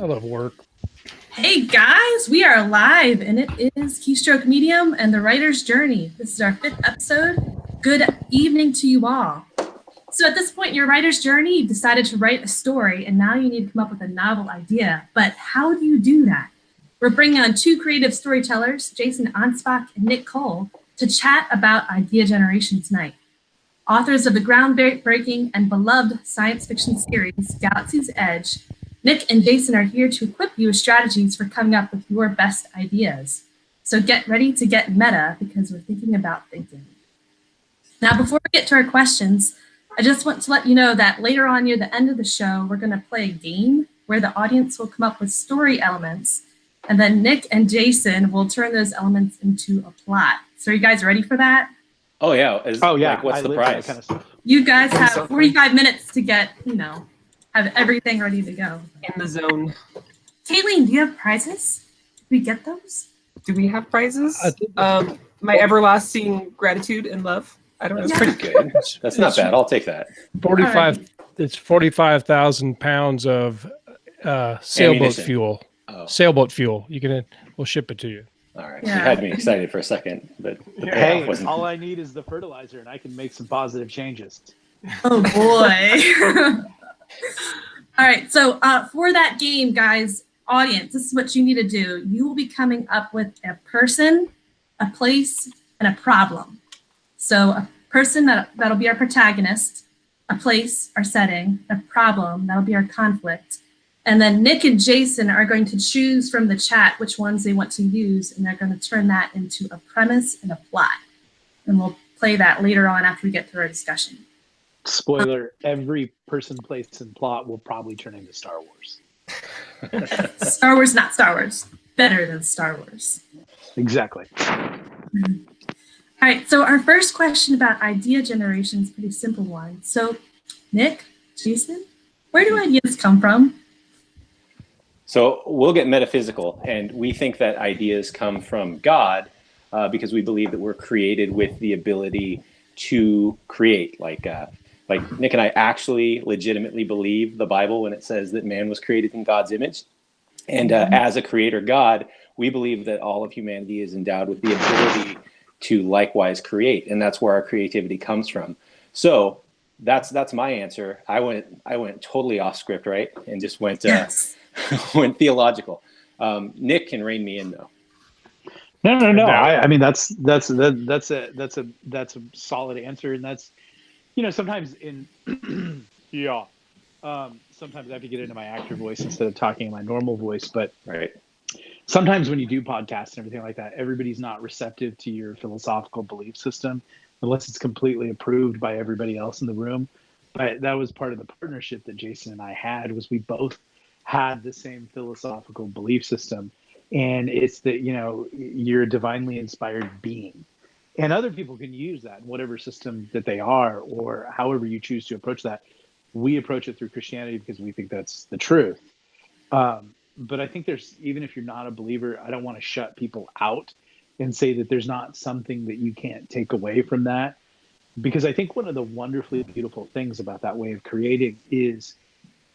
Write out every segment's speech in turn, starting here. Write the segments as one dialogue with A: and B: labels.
A: I love work.
B: Hey guys, we are live and it is Keystroke Medium and the Writer's Journey. This is our 5th episode. Good evening to you all. So at this point in your writer's journey, you've decided to write a story and now you need to come up with a novel idea. But how do you do that? We're bringing on 2 creative storytellers, Jason Anspach and Nick Cole, to chat about idea generation tonight. Authors of the groundbreaking and beloved science fiction series, Galaxy's Edge, Nick and Jason are here to equip you with strategies for coming up with your best ideas. So get ready to get meta because we're thinking about thinking. Now, before we get to our questions, I just want to let you know that later on near the end of the show, we're going to play a game where the audience will come up with story elements, and then Nick and Jason will turn those elements into a plot. So are you guys ready for that?
C: Oh, yeah.
D: Like,
C: what's the prize?
D: Kind of stuff.
B: You guys have 45 minutes to get, have everything ready to go.
E: In the zone.
B: Kayleen, do you have prizes? Did we get those?
E: Do we have prizes? My everlasting gratitude and love. I don't know.
C: That's pretty good. That's not bad. I'll take that.
A: 45. Right. It's 45,000 pounds of sailboat fuel. Oh. Sailboat fuel. We'll ship it to you.
C: All right. Yeah. You had me excited for a second, but the
D: payoff wasn't. All I need is the fertilizer, and I can make some positive changes.
B: Oh boy. All right. So for that game, guys, audience, this is what you need to do. You will be coming up with a person, a place, and a problem. So a person that'll be our protagonist, a place, our setting, a problem, that'll be our conflict. And then Nick and Jason are going to choose from the chat which ones they want to use, and they're going to turn that into a premise and a plot. And we'll play that later on after we get through our discussion.
D: Spoiler, every person, place, and plot will probably turn into Star Wars.
B: Star Wars, not Star Wars. Better than Star Wars.
D: Exactly.
B: Mm-hmm. All right, so our first question about idea generation is a pretty simple one. So, Nick, Jason, where do ideas come from?
C: So we'll get metaphysical, and we think that ideas come from God because we believe that we're created with the ability to create. Like Nick and I actually legitimately believe the Bible when it says that man was created in God's image. And as a creator God, we believe that all of humanity is endowed with the ability to likewise create, and that's where our creativity comes from. So that's my answer. I went totally off script, right, and just went went theological. Nick can rein me in though.
D: No. I mean that's a solid answer, and that's sometimes in sometimes I have to get into my actor voice instead of talking in my normal voice, but
C: right.
D: Sometimes when you do podcasts and everything like that, everybody's not receptive to your philosophical belief system unless it's completely approved by everybody else in the room. But that was part of the partnership that Jason and I had, was we both had the same philosophical belief system. And it's that, you're a divinely inspired being. And other people can use that in whatever system that they are, or however you choose to approach that. We approach it through Christianity because we think that's the truth. But I think even if you're not a believer, I don't want to shut people out and say that there's not something that you can't take away from that. Because I think one of the wonderfully beautiful things about that way of creating is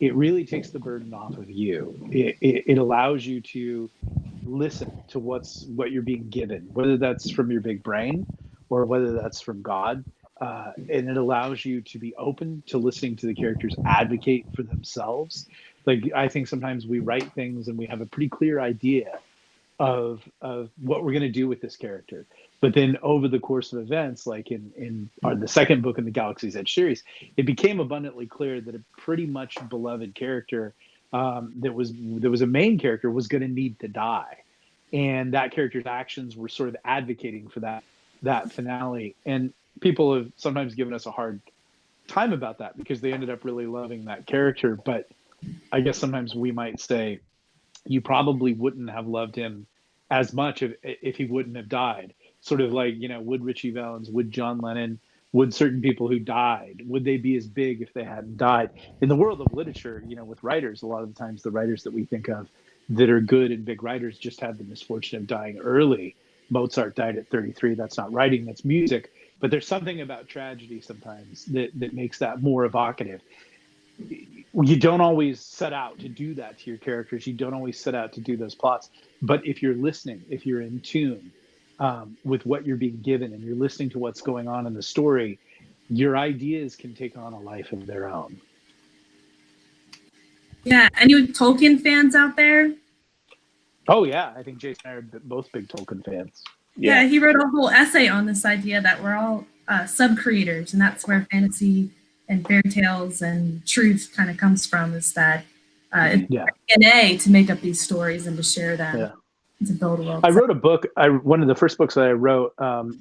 D: it really takes the burden off of you. It allows you to listen to what you're being given, whether that's from your big brain or whether that's from God. And it allows you to be open to listening to the characters advocate for themselves. Like, I think sometimes we write things and we have a pretty clear idea of what we're going to do with this character. But then over the course of events, like in the second book in the Galaxy's Edge series, it became abundantly clear that a pretty much beloved character that was a main character was going to need to die. And that character's actions were sort of advocating for that finale. And people have sometimes given us a hard time about that because they ended up really loving that character. But I guess sometimes we might say you probably wouldn't have loved him as much if he wouldn't have died. Sort of like, would Richie Valens, would John Lennon, would certain people who died, would they be as big if they hadn't died? In the world of literature, with writers, a lot of the times the writers that we think of that are good and big writers just had the misfortune of dying early. Mozart died at 33. That's not writing, that's music. But there's something about tragedy sometimes that makes that more evocative. you don't always set out to do that to your characters. You don't always set out to do those plots. But if you're listening, if you're in tune with what you're being given, and you're listening to what's going on in the story, your ideas can take on a life of their own.
B: Yeah, any Tolkien fans out there?
D: Oh yeah, I think Jason and I are both big Tolkien fans.
B: Yeah, he wrote a whole essay on this idea that we're all sub-creators, and that's where fantasy and fairy tales and truth kind of comes from, is that it's DNA to make up these stories and to share them, to build a world.
D: I wrote a book, one of the first books that I wrote,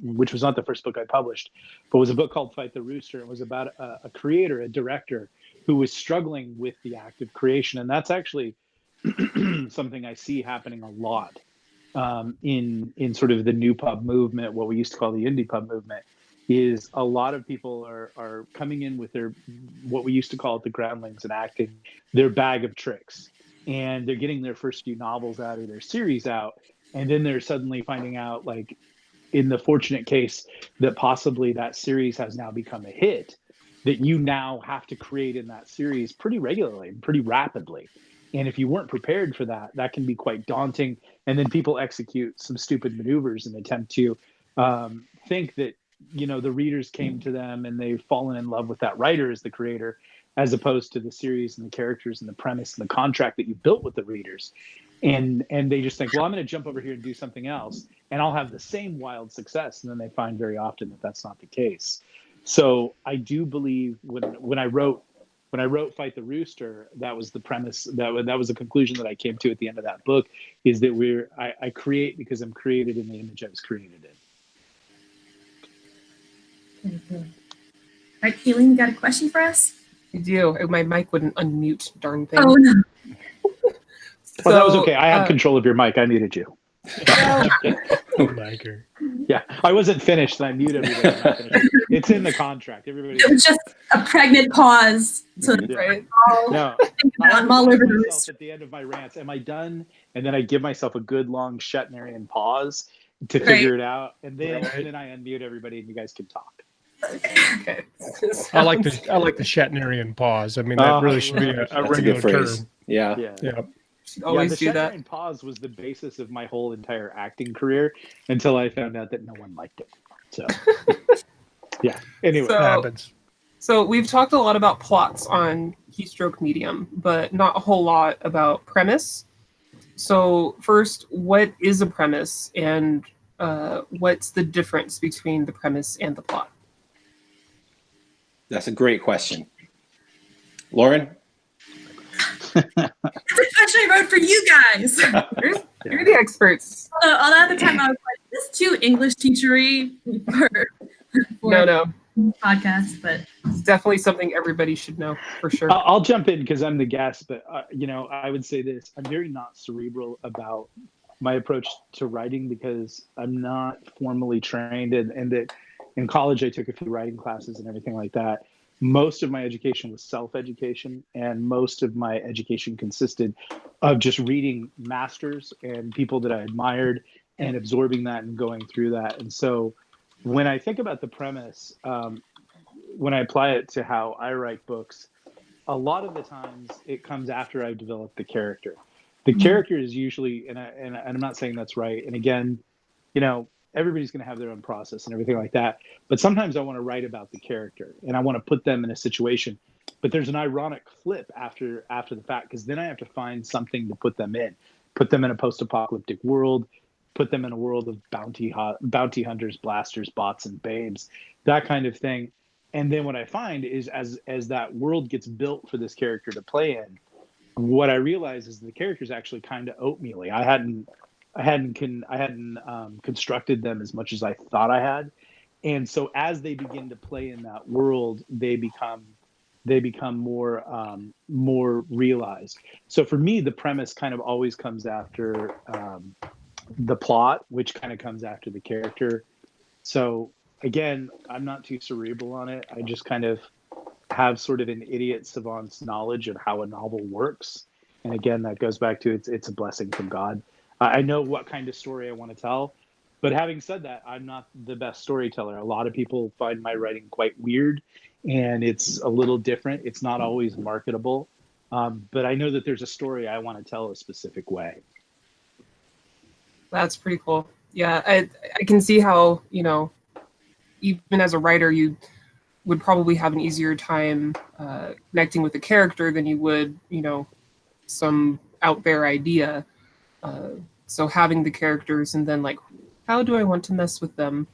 D: which was not the first book I published, but was a book called Fight the Rooster. It was about a creator, a director, who was struggling with the act of creation. And that's actually something I see happening a lot in sort of the new pub movement, what we used to call the indie pub movement, is a lot of people are coming in with their, what we used to call it, the groundlings, and acting their bag of tricks. And they're getting their first few novels out or their series out. And then they're suddenly finding out, like in the fortunate case that possibly that series has now become a hit, that you now have to create in that series pretty regularly and pretty rapidly. And if you weren't prepared for that, that can be quite daunting. And then people execute some stupid maneuvers and attempt to think that, you know, the readers came to them and they've fallen in love with that writer as the creator, as opposed to the series and the characters and the premise and the contract that you built with the readers. And they just think, well, I'm going to jump over here and do something else, and I'll have the same wild success. And then they find very often that that's not the case. So I do believe when I wrote Fight the Rooster, that was the premise, that was the conclusion that I came to at the end of that book, is that I create because I'm created in the image I was created in.
B: All right, Keelan, you got a question for us?
E: I do. My mic wouldn't unmute, darn thing.
B: Oh, no.
D: Well, that was okay. I had control of your mic. I muted you. Yeah, I wasn't finished, and I muted everybody. It's in the contract. Everybody.
B: It was just a pregnant pause.
E: Right.
D: No,
B: I'm all over the
D: myself at the end of my rants. Am I done? And then I give myself a good long Shatnerian pause to figure it out, and then I unmute everybody, and you guys can talk.
E: Okay.
A: I like the Shatnerian pause. I mean, that really should be a regular term.
C: Yeah.
E: Should always do that.
D: The Shatnerian pause was the basis of my whole entire acting career until I found out that no one liked it. So, yeah. Anyway,
A: it happens.
E: So we've talked a lot about plots on Keystroke Medium, but not a whole lot about premise. So first, what is a premise, and what's the difference between the premise and the plot?
C: That's a great question. Lauren?
B: That's a question I wrote for you guys.
E: You're the experts.
B: Although at the time I was like, this is too English teachery for
E: No.
B: podcast, but
E: It's definitely something everybody should know, for sure.
D: I'll jump in because I'm the guest, but I would say this: I'm very not cerebral about my approach to writing because I'm not formally trained, and that in college I took a few writing classes and everything like that. Most of my education was self-education, and most of my education consisted of just reading masters and people that I admired and absorbing that and going through that. And so when I think about the premise, when I apply it to how I write books, a lot of the times it comes after I've developed the character. The character is usually, and I'm not saying that's right. And again, everybody's going to have their own process and everything like that. But sometimes I want to write about the character and I want to put them in a situation, but there's an ironic flip after the fact, because then I have to find something to put them in a post-apocalyptic world, put them in a world of bounty hunters, blasters, bots, and babes, that kind of thing. And then what I find is as that world gets built for this character to play in, what I realize is the character's actually kind of oatmeal-y. I hadn't constructed them as much as I thought I had, and so as they begin to play in that world, they become more realized. So for me, the premise kind of always comes after the plot, which kind of comes after the character. So again, I'm not too cerebral on it. I just kind of have sort of an idiot savant's knowledge of how a novel works, and again, that goes back to it's a blessing from God. I know what kind of story I want to tell, But having said that, I'm not the best storyteller. A lot of people find my writing quite weird, and it's a little different. It's not always marketable, but I know that there's a story I want to tell a specific way.
E: That's pretty cool. Yeah, I can see how, even as a writer, you would probably have an easier time connecting with the character than you would, some out there idea. So having the characters and then like, how do I want to mess with them?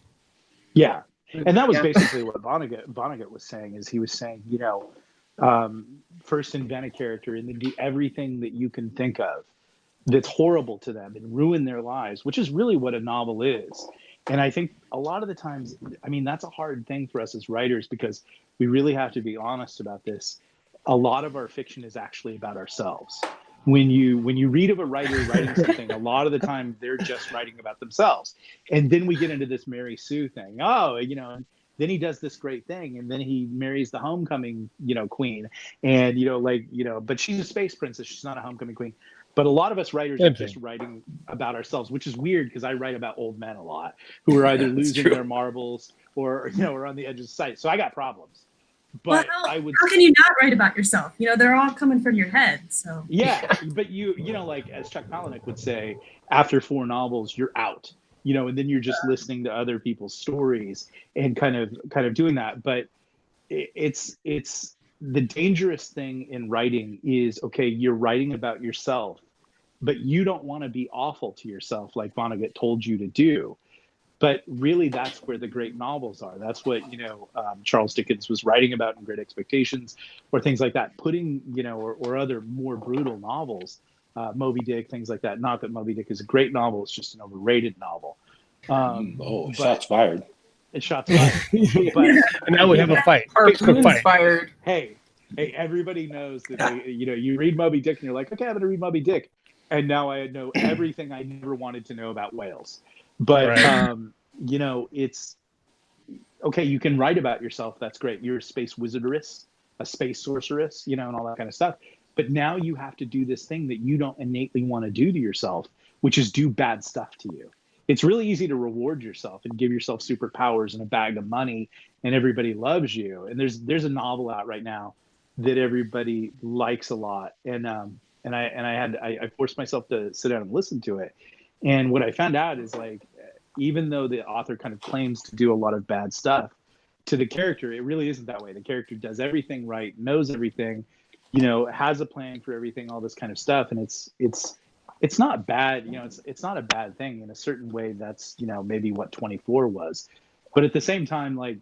D: Yeah, and that was basically what Vonnegut was saying. Is he was saying, first invent a character and then do everything that you can think of that's horrible to them and ruin their lives, which is really what a novel is. And I think a lot of the times, I mean, that's a hard thing for us as writers because we really have to be honest about this. A lot of our fiction is actually about ourselves. When you read of a writer writing something, a lot of the time they're just writing about themselves. And then we get into this Mary Sue thing. Oh, then he does this great thing, and then he marries the homecoming, queen, and but she's a space princess. She's not a homecoming queen. But a lot of us writers are just writing about ourselves, which is weird because I write about old men a lot who are either losing their marbles or are on the edge of the site. So I got problems. But
B: how can you not write about yourself? They're all coming from your head. So
D: yeah, but like as Chuck Palahniuk would say, after 4 novels, you're out. And then you're just listening to other people's stories and kind of doing that. But it's the dangerous thing in writing is, okay, you're writing about yourself, but you don't want to be awful to yourself like Vonnegut told you to do. But really, that's where the great novels are. That's what, Charles Dickens was writing about in Great Expectations or things like that, putting, or other more brutal novels, Moby Dick, things like that. Not that Moby Dick is a great novel. It's just an overrated novel.
C: Shots fired.
D: It's shots fired. But,
A: and now we have a fight.
E: Harpoons fired.
D: Hey, everybody knows that, you read Moby Dick and you're like, okay, I'm going to read Moby Dick. And now I know everything I never wanted to know about whales. But, it's okay. You can write about yourself. That's great. You're a space wizardess, a space sorceress, and all that kind of stuff. But now you have to do this thing that you don't innately want to do to yourself, which is do bad stuff to you. It's really easy to reward yourself and give yourself superpowers and a bag of money and everybody loves you. And there's a novel out right now that everybody likes a lot. And I forced myself to sit down and listen to it. And what I found out is, like, even though the author kind of claims to do a lot of bad stuff to the character, it really isn't that way. The character does everything right, knows everything, has a plan for everything, all this kind of stuff. And it's not bad. It's not a bad thing in a certain way. That's, maybe what 24 was. But at the same time, like,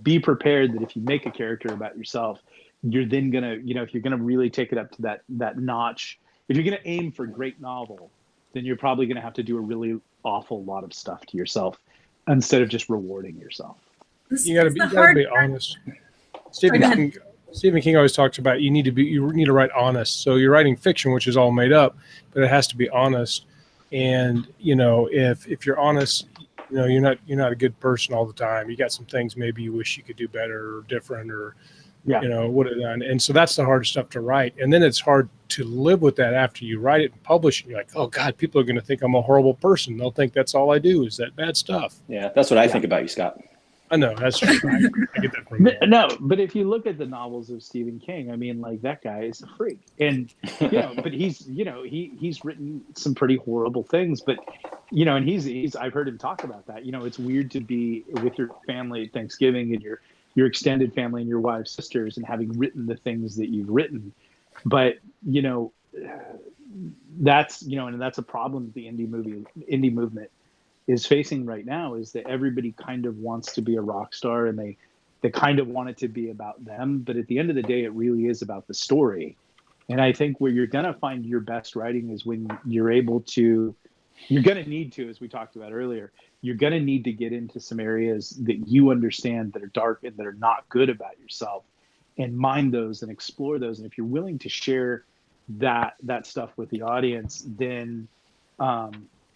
D: be prepared that if you make a character about yourself, you're then going to, if you're going to really take it up to that notch, if you're going to aim for great novel, then you're probably going to have to do a really awful lot of stuff to yourself instead of just rewarding yourself.
A: You got to be honest. Stephen King always talks about you need to write honest. So you're writing fiction, which is all made up, but it has to be honest. And if you're honest, you're not a good person all the time. You got some things maybe you wish you could do better or different or would have done. And so that's the hardest stuff to write. And then it's hard to live with that after you write it and publish it. You're like, oh God, people are going to think I'm a horrible person. They'll think that's all I do is that bad stuff.
C: Yeah, that's what I think about you, Scott.
A: I know that's true. I get that from you.
D: No, but if you look at the novels of Stephen King, I mean, like, that guy is a freak, and but he's written some pretty horrible things, but and he's I've heard him talk about that. It's weird to be with your family at Thanksgiving and your extended family and your wife's sisters and having written the things that you've written, but that's and that's a problem the indie movement is facing right now, is that everybody kind of wants to be a rock star and they kind of want it to be about them. But at the end of the day, it really is about the story. And I think where you're going to find your best writing is when you're going to need to, as we talked about earlier, you're going to need to get into some areas that you understand that are dark and that are not good about yourself and mine those and explore those. And if you're willing to share that stuff with the audience, then,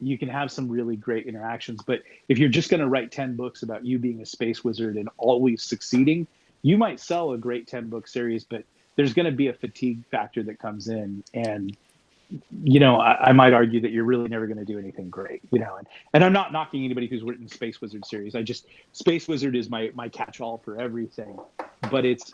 D: you can have some really great interactions. But if you're just going to write 10 books about you being a space wizard and always succeeding, you might sell a great 10-book series, but there's going to be a fatigue factor that comes in. And I might argue that you're really never going to do anything great, and I'm not knocking anybody who's written Space Wizard series. Space Wizard is my catch-all for everything, but it's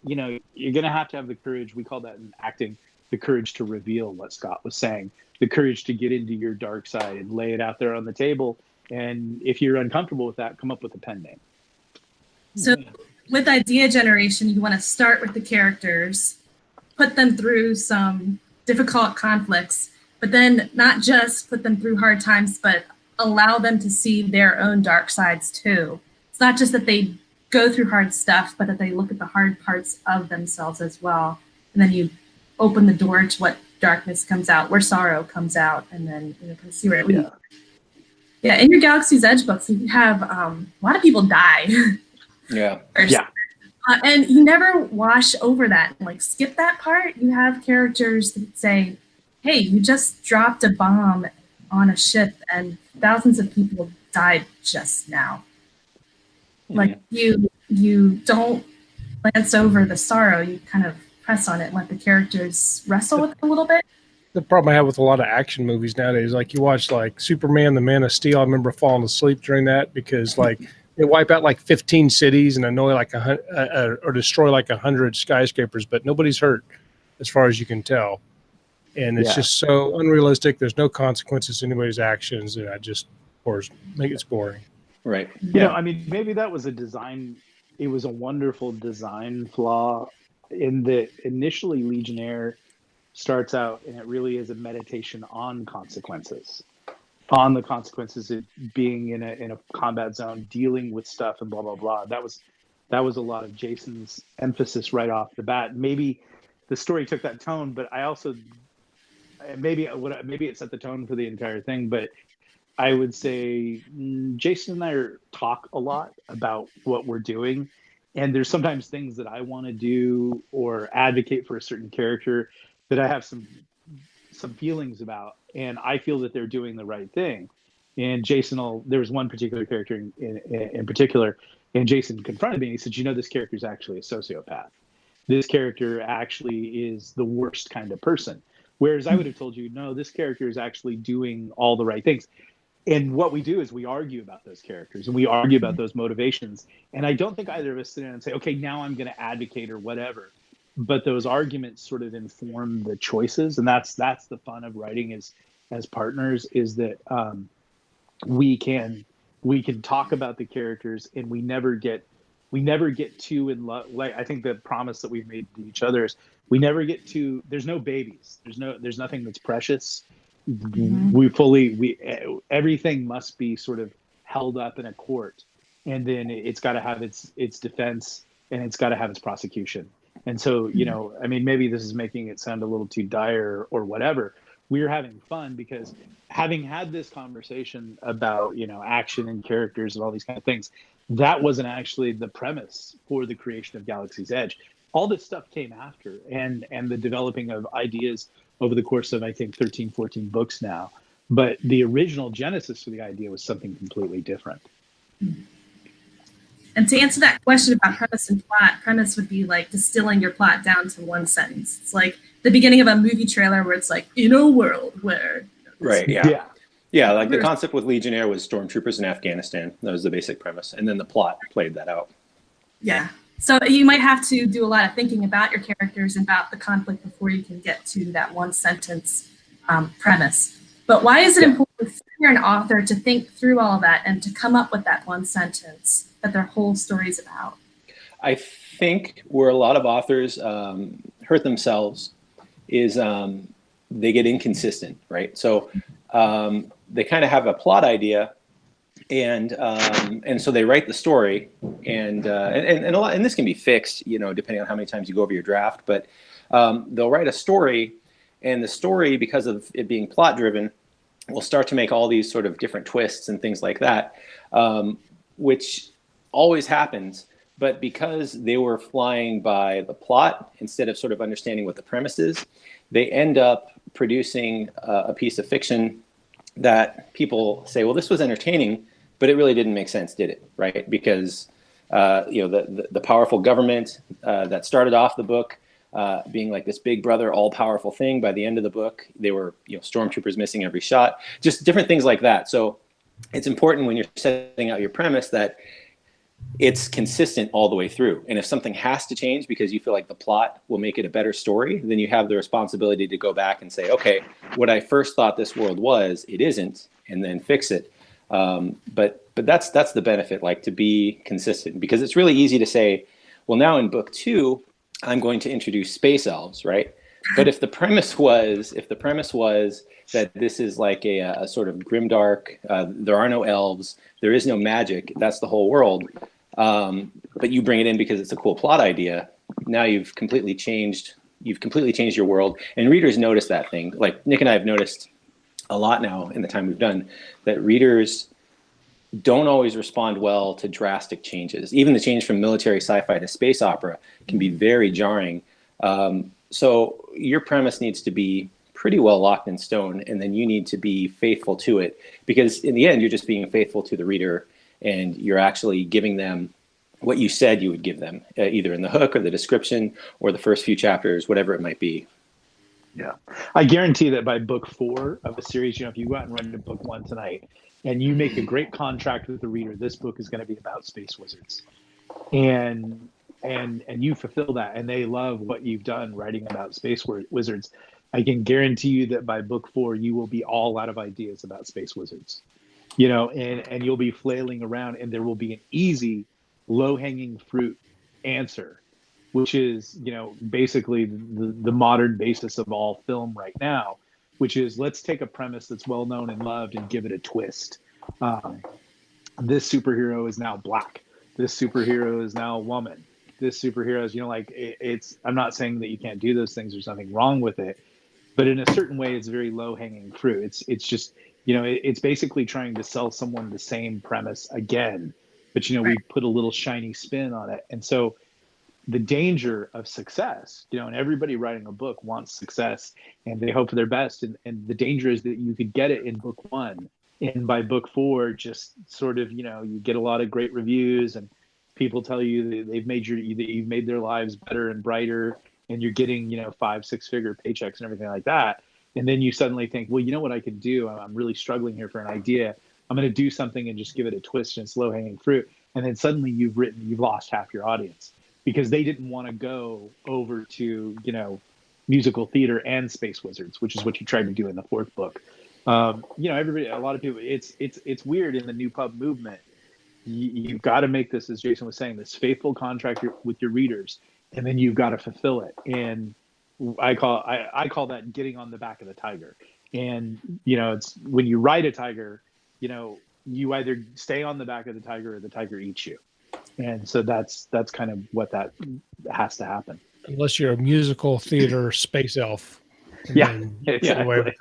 D: you're going to have the courage. We call that in acting, the courage to reveal what Scott was saying, the courage to get into your dark side and lay it out there on the table. And if you're uncomfortable with that, come up with a pen name.
B: So with idea generation, you want to start with the characters, put them through some difficult conflicts, but then not just put them through hard times, but allow them to see their own dark sides too. It's not just that they go through hard stuff, but that they look at the hard parts of themselves as well. And then you open the door to what darkness comes out, where sorrow comes out, and then kind of see where it leads. Yeah, in your Galaxy's Edge books, you have a lot of people die.
C: Yeah.
B: And you never wash over that and skip that part. You have characters that say, hey, you just dropped a bomb on a ship and thousands of people died just now. You don't glance over the sorrow. You kind of press on it and let the characters wrestle with it a little bit.
A: The problem I have with a lot of action movies nowadays, you watch Superman, the Man of Steel. I remember falling asleep during that because they wipe out 15 cities and annoy or destroy 100 skyscrapers, but nobody's hurt as far as you can tell. And it's just so unrealistic. There's no consequences to anybody's actions. And make it boring.
C: Right.
D: Yeah. Maybe that was it was a wonderful design flaw in that initially Legionnaire starts out and it really is a meditation on consequences. On the consequences of being in a combat zone, dealing with stuff and blah blah blah. That was a lot of Jason's emphasis right off the bat. Maybe the story took that tone, but I also maybe it set the tone for the entire thing. But I would say Jason and I talk a lot about what we're doing, and there's sometimes things that I want to do or advocate for a certain character that I have some feelings about, and I feel that they're doing the right thing. And Jason there was one particular character in particular, and Jason confronted me and he said, this character is actually a sociopath. This character actually is the worst kind of person. Whereas I would have told you, no, this character is actually doing all the right things. And what we do is we argue about those characters and we argue about those motivations. And I don't think either of us sit down and say, okay, now I'm going to advocate or whatever. But those arguments sort of inform the choices, and that's the fun of writing as partners, is that we can talk about the characters, and we never get too in love. I think the promise that we've made to each other is we never get too. There's no babies. There's nothing that's precious. Mm-hmm. Everything must be sort of held up in a court, and then it's got to have its defense, and it's got to have its prosecution. And so, maybe this is making it sound a little too dire or whatever. We're having fun because having had this conversation about, action and characters and all these kind of things, that wasn't actually the premise for the creation of Galaxy's Edge. All this stuff came after, and the developing of ideas over the course of, I think, 13, 14 books now. But the original genesis for the idea was something completely different.
B: And to answer that question about premise and plot, premise would be distilling your plot down to one sentence. It's like the beginning of a movie trailer where it's in a world where.
C: Right. Yeah. Yeah. The concept with Legionnaire was stormtroopers in Afghanistan. That was the basic premise. And then the plot played that out.
B: Yeah. So you might have to do a lot of thinking about your characters and about the conflict before you can get to that one sentence premise. But why is it important for an author to think through all of that and to come up with that one sentence that their whole story is about?
C: I think where a lot of authors hurt themselves is they get inconsistent, right? So they kind of have a plot idea, and so they write the story, and this can be fixed, depending on how many times you go over your draft. But they'll write a story, and the story, because of it being plot driven, will start to make all these sort of different twists and things like that, which always happens. But because they were flying by the plot instead of sort of understanding what the premise is, they end up producing a piece of fiction that people say, well, this was entertaining, but it really didn't make sense, did it? Right? Because the powerful government that started off the book being like this big brother, all powerful thing. By the end of the book, they were, stormtroopers missing every shot, just different things like that. So it's important when you're setting out your premise that it's consistent all the way through. And if something has to change because you feel like the plot will make it a better story, then you have the responsibility to go back and say, okay, what I first thought this world was, it isn't, and then fix it. But that's the benefit, like, to be consistent, because it's really easy to say, well, now in book 2, I'm going to introduce space elves, right? But if the premise was that this is like a sort of grimdark, there are no elves, there is no magic, that's the whole world. But you bring it in because it's a cool plot idea. Now you've completely changed your world, and readers notice that thing. Like Nick and I have noticed a lot now in the time we've done that readers don't always respond well to drastic changes. Even the change from military sci-fi to space opera can be very jarring. So your premise needs to be pretty well locked in stone, and then you need to be faithful to it, because in the end, you're just being faithful to the reader, and you're actually giving them what you said you would give them, either in the hook or the description or the first few chapters, whatever it might be.
D: Yeah. I guarantee that by book 4 of a series, if you go out and run to book 1 tonight and you make a great contract with the reader, this book is going to be about space wizards. And you fulfill that, and they love what you've done writing about space wizards. I can guarantee you that by book 4, you will be all out of ideas about space wizards, and you'll be flailing around, and there will be an easy, low-hanging fruit answer, which is, basically the modern basis of all film right now, which is, let's take a premise that's well known and loved and give it a twist. This superhero is now black. This superhero is now a woman. This superhero is, I'm not saying that you can't do those things. There's nothing wrong with it, but in a certain way, it's very low hanging fruit. It's just, it's basically trying to sell someone the same premise again, but, we put a little shiny spin on it. And so the danger of success, and everybody writing a book wants success and they hope for their best. And the danger is that you could get it in book 1. And by book 4, just sort of, you get a lot of great reviews and people tell you that you've made their lives better and brighter, and you're getting, 5-6 figure paychecks and everything like that. And then you suddenly think, well, you know what I could do? I'm really struggling here for an idea. I'm going to do something and just give it a twist, and it's low hanging fruit. And then suddenly you've lost half your audience because they didn't want to go over to, musical theater and space wizards, which is what you tried to do in the 4th book. Everybody, a lot of people, it's weird in the new pub movement. You've got to make this, as Jason was saying, this faithful contract with your readers, and then you've got to fulfill it. And I call that getting on the back of the tiger. And it's when you ride a tiger, you either stay on the back of the tiger or the tiger eats you. And so that's kind of what that has to happen.
A: Unless you're a musical theater space elf.
D: Yeah, exactly.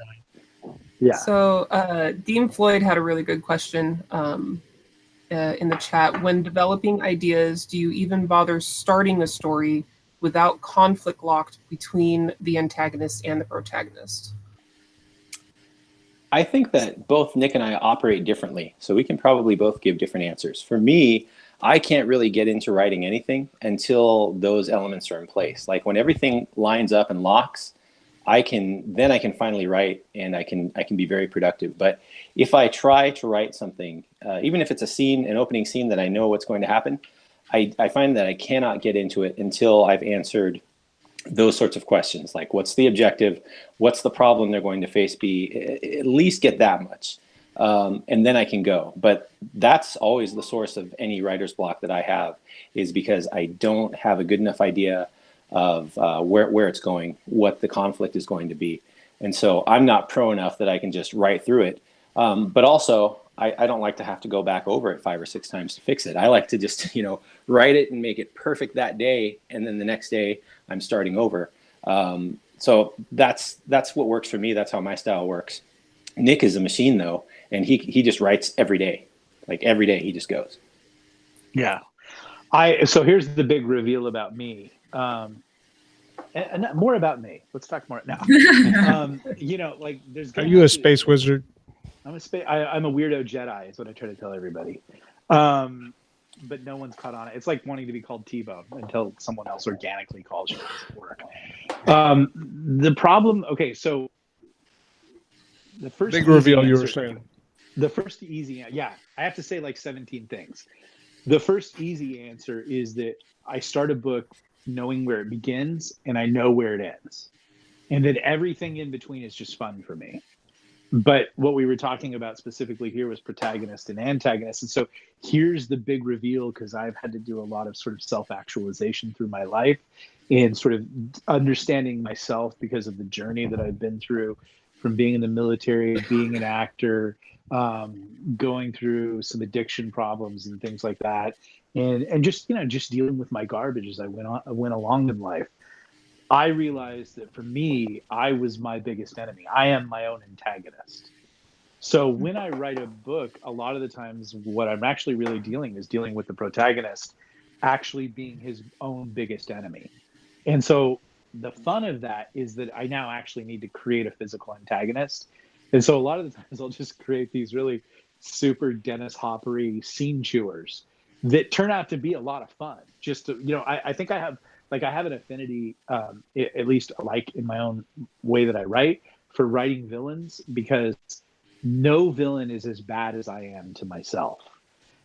D: Yeah.
E: So Dean Floyd had a really good question in the chat. When developing ideas, do you even bother starting a story without conflict locked between the antagonist and the protagonist?
C: I think that both Nick and I operate differently, so we can probably both give different answers. For me, I can't really get into writing anything until those elements are in place. Like when everything lines up and locks, I can finally write, and I can be very productive. But if I try to write something, even if it's an opening scene that I know what's going to happen, I find that I cannot get into it until I've answered those sorts of questions, like what's the objective, what's the problem they're going to face at least get that much. And then I can go. But that's always the source of any writer's block that I have, is because I don't have a good enough idea of where it's going, what the conflict is going to be. And so I'm not pro enough that I can just write through it. But also, I don't like to have to go back over it 5 or 6 times to fix it. I like to just, write it and make it perfect that day, and then the next day I'm starting over. So that's what works for me. That's how my style works. Nick is a machine, though, and he just writes every day. Like every day he just goes.
D: Yeah. So here's the big reveal about me. And more about me. Let's talk more now.
A: Are you a space wizard?
D: I'm a weirdo Jedi, is what I try to tell everybody. but no one's caught on it. It's like wanting to be called T-Bone until someone else organically calls you. It doesn't work. The problem, okay, so the first
A: big reveal
D: answer,
A: you were saying.
D: The first easy, yeah, I have to say like 17 things. The first easy answer is that I start a book knowing where it begins and I know where it ends. And that everything in between is just fun for me. But what we were talking about specifically here was protagonist and antagonist. And so here's the big reveal, because I've had to do a lot of sort of self-actualization through my life and sort of understanding myself because of the journey that I've been through, from being in the military, being an actor, going through some addiction problems and things like that. And just, just dealing with my garbage as I went along in life. I realized that for me, I was my biggest enemy. I am my own antagonist. So when I write a book, a lot of the times what I'm actually really dealing with the protagonist actually being his own biggest enemy. And so the fun of that is that I now actually need to create a physical antagonist. And so a lot of the times I'll just create these really super Dennis Hoppery scene chewers that turn out to be a lot of fun. Just to, I think I have an affinity, at least like in my own way that I write, for writing villains, because no villain is as bad as I am to myself.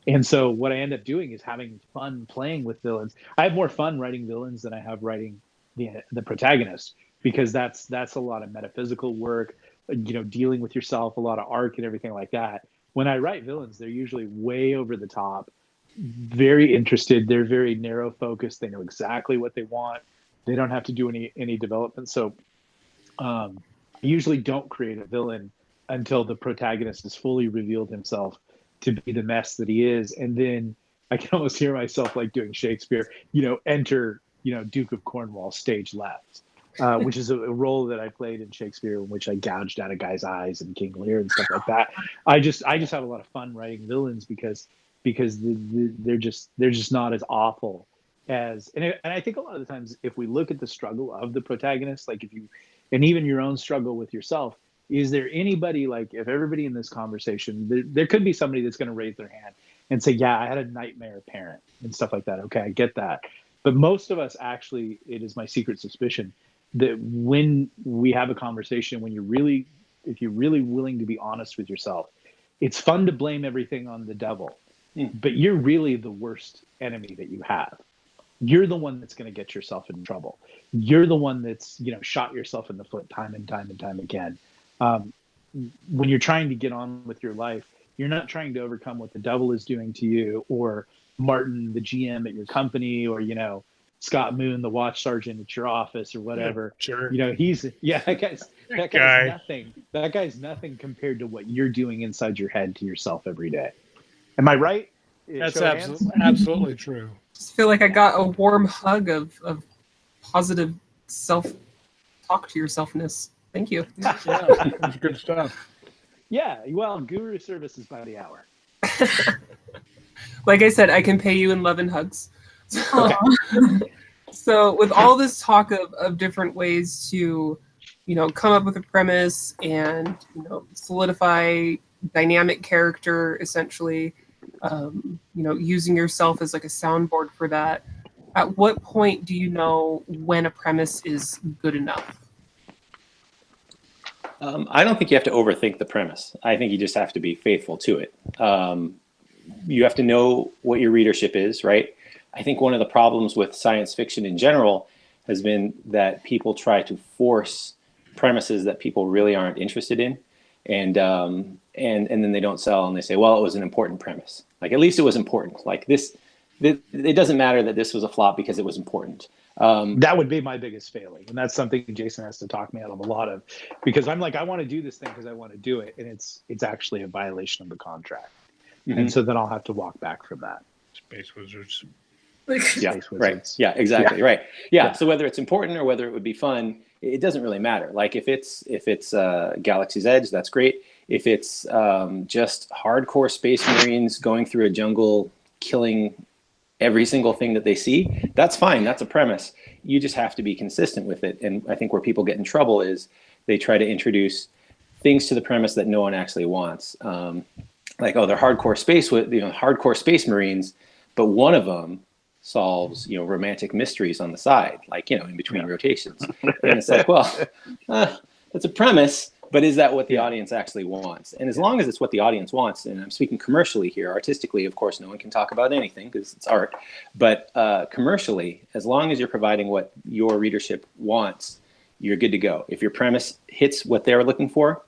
D: And so what I end up doing is having fun playing with villains. I have more fun writing villains than I have writing the protagonist, because that's a lot of metaphysical work, dealing with yourself, a lot of arc and everything like that. When I write villains, they're usually way over the top, very interested. They're very narrow focused. They know exactly what they want. They don't have to do any development. So I usually don't create a villain until the protagonist has fully revealed himself to be the mess that he is. And then I can almost hear myself like doing Shakespeare, enter, Duke of Cornwall, stage left, which is a role that I played in Shakespeare, in which I gouged out a guy's eyes in King Lear and stuff like that. I just have a lot of fun writing villains because they're just not as awful as, and I think a lot of the times if we look at the struggle of the protagonist, like and even your own struggle with yourself, is there anybody, like if everybody in this conversation, there could be somebody that's going to raise their hand and say, yeah, I had a nightmare parent and stuff like that. Okay, I get that. But most of us actually, it is my secret suspicion that when we have a conversation, if you're really willing to be honest with yourself, it's fun to blame everything on the devil. But you're really the worst enemy that you have. You're the one that's going to get yourself in trouble. You're the one that's, shot yourself in the foot time and time and time again. When you're trying to get on with your life, you're not trying to overcome what the devil is doing to you, or Martin, the GM at your company, or, Scott Moon, the watch sergeant at your office, or whatever.
A: Sure.
D: That guy's nothing. That guy's nothing compared to what you're doing inside your head to yourself every day. Am I right?
A: That's absolutely true.
E: I just feel like I got a warm hug of positive self-talk to yourselfness. Thank you.
A: Yeah, that's good stuff.
D: Yeah, well, guru service is by the hour.
E: Like I said, I can pay you in love and hugs.
D: Okay.
E: So with all this talk of different ways to, come up with a premise and, solidify dynamic character, essentially, using yourself as like a soundboard for that, at what point do you know when a premise is good enough?
C: I don't think you have to overthink the premise. I think you just have to be faithful to it. You have to know what your readership is, right? I think one of the problems with science fiction in general has been that people try to force premises that people really aren't interested in. And then they don't sell, and they say, well, it was an important premise. Like, at least it was important. Like it doesn't matter that this was a flop because it was important.
D: That would be my biggest failing. And that's something Jason has to talk me out of a lot of, because I'm like, I want to do this thing because I want to do it. And it's actually a violation of the contract. Mm-hmm. And so then I'll have to walk back from that.
A: Space Wizards.
C: Yeah, right. Yeah, exactly. Yeah. Right. Yeah. So whether it's important or whether it would be fun, it doesn't really matter. Like if it's Galaxy's Edge, that's great. If it's just hardcore space marines going through a jungle, killing every single thing that they see, that's fine. That's a premise. You just have to be consistent with it. And I think where people get in trouble is they try to introduce things to the premise that no one actually wants. Like, oh, they're hardcore space marines, but one of them solves, romantic mysteries on the side, like, in between rotations. And it's like, well, that's a premise, but is that what the audience actually wants? And as long as it's what the audience wants, and I'm speaking commercially here, artistically, of course, no one can talk about anything because it's art, but commercially, as long as you're providing what your readership wants, you're good to go. If your premise hits what they're looking for,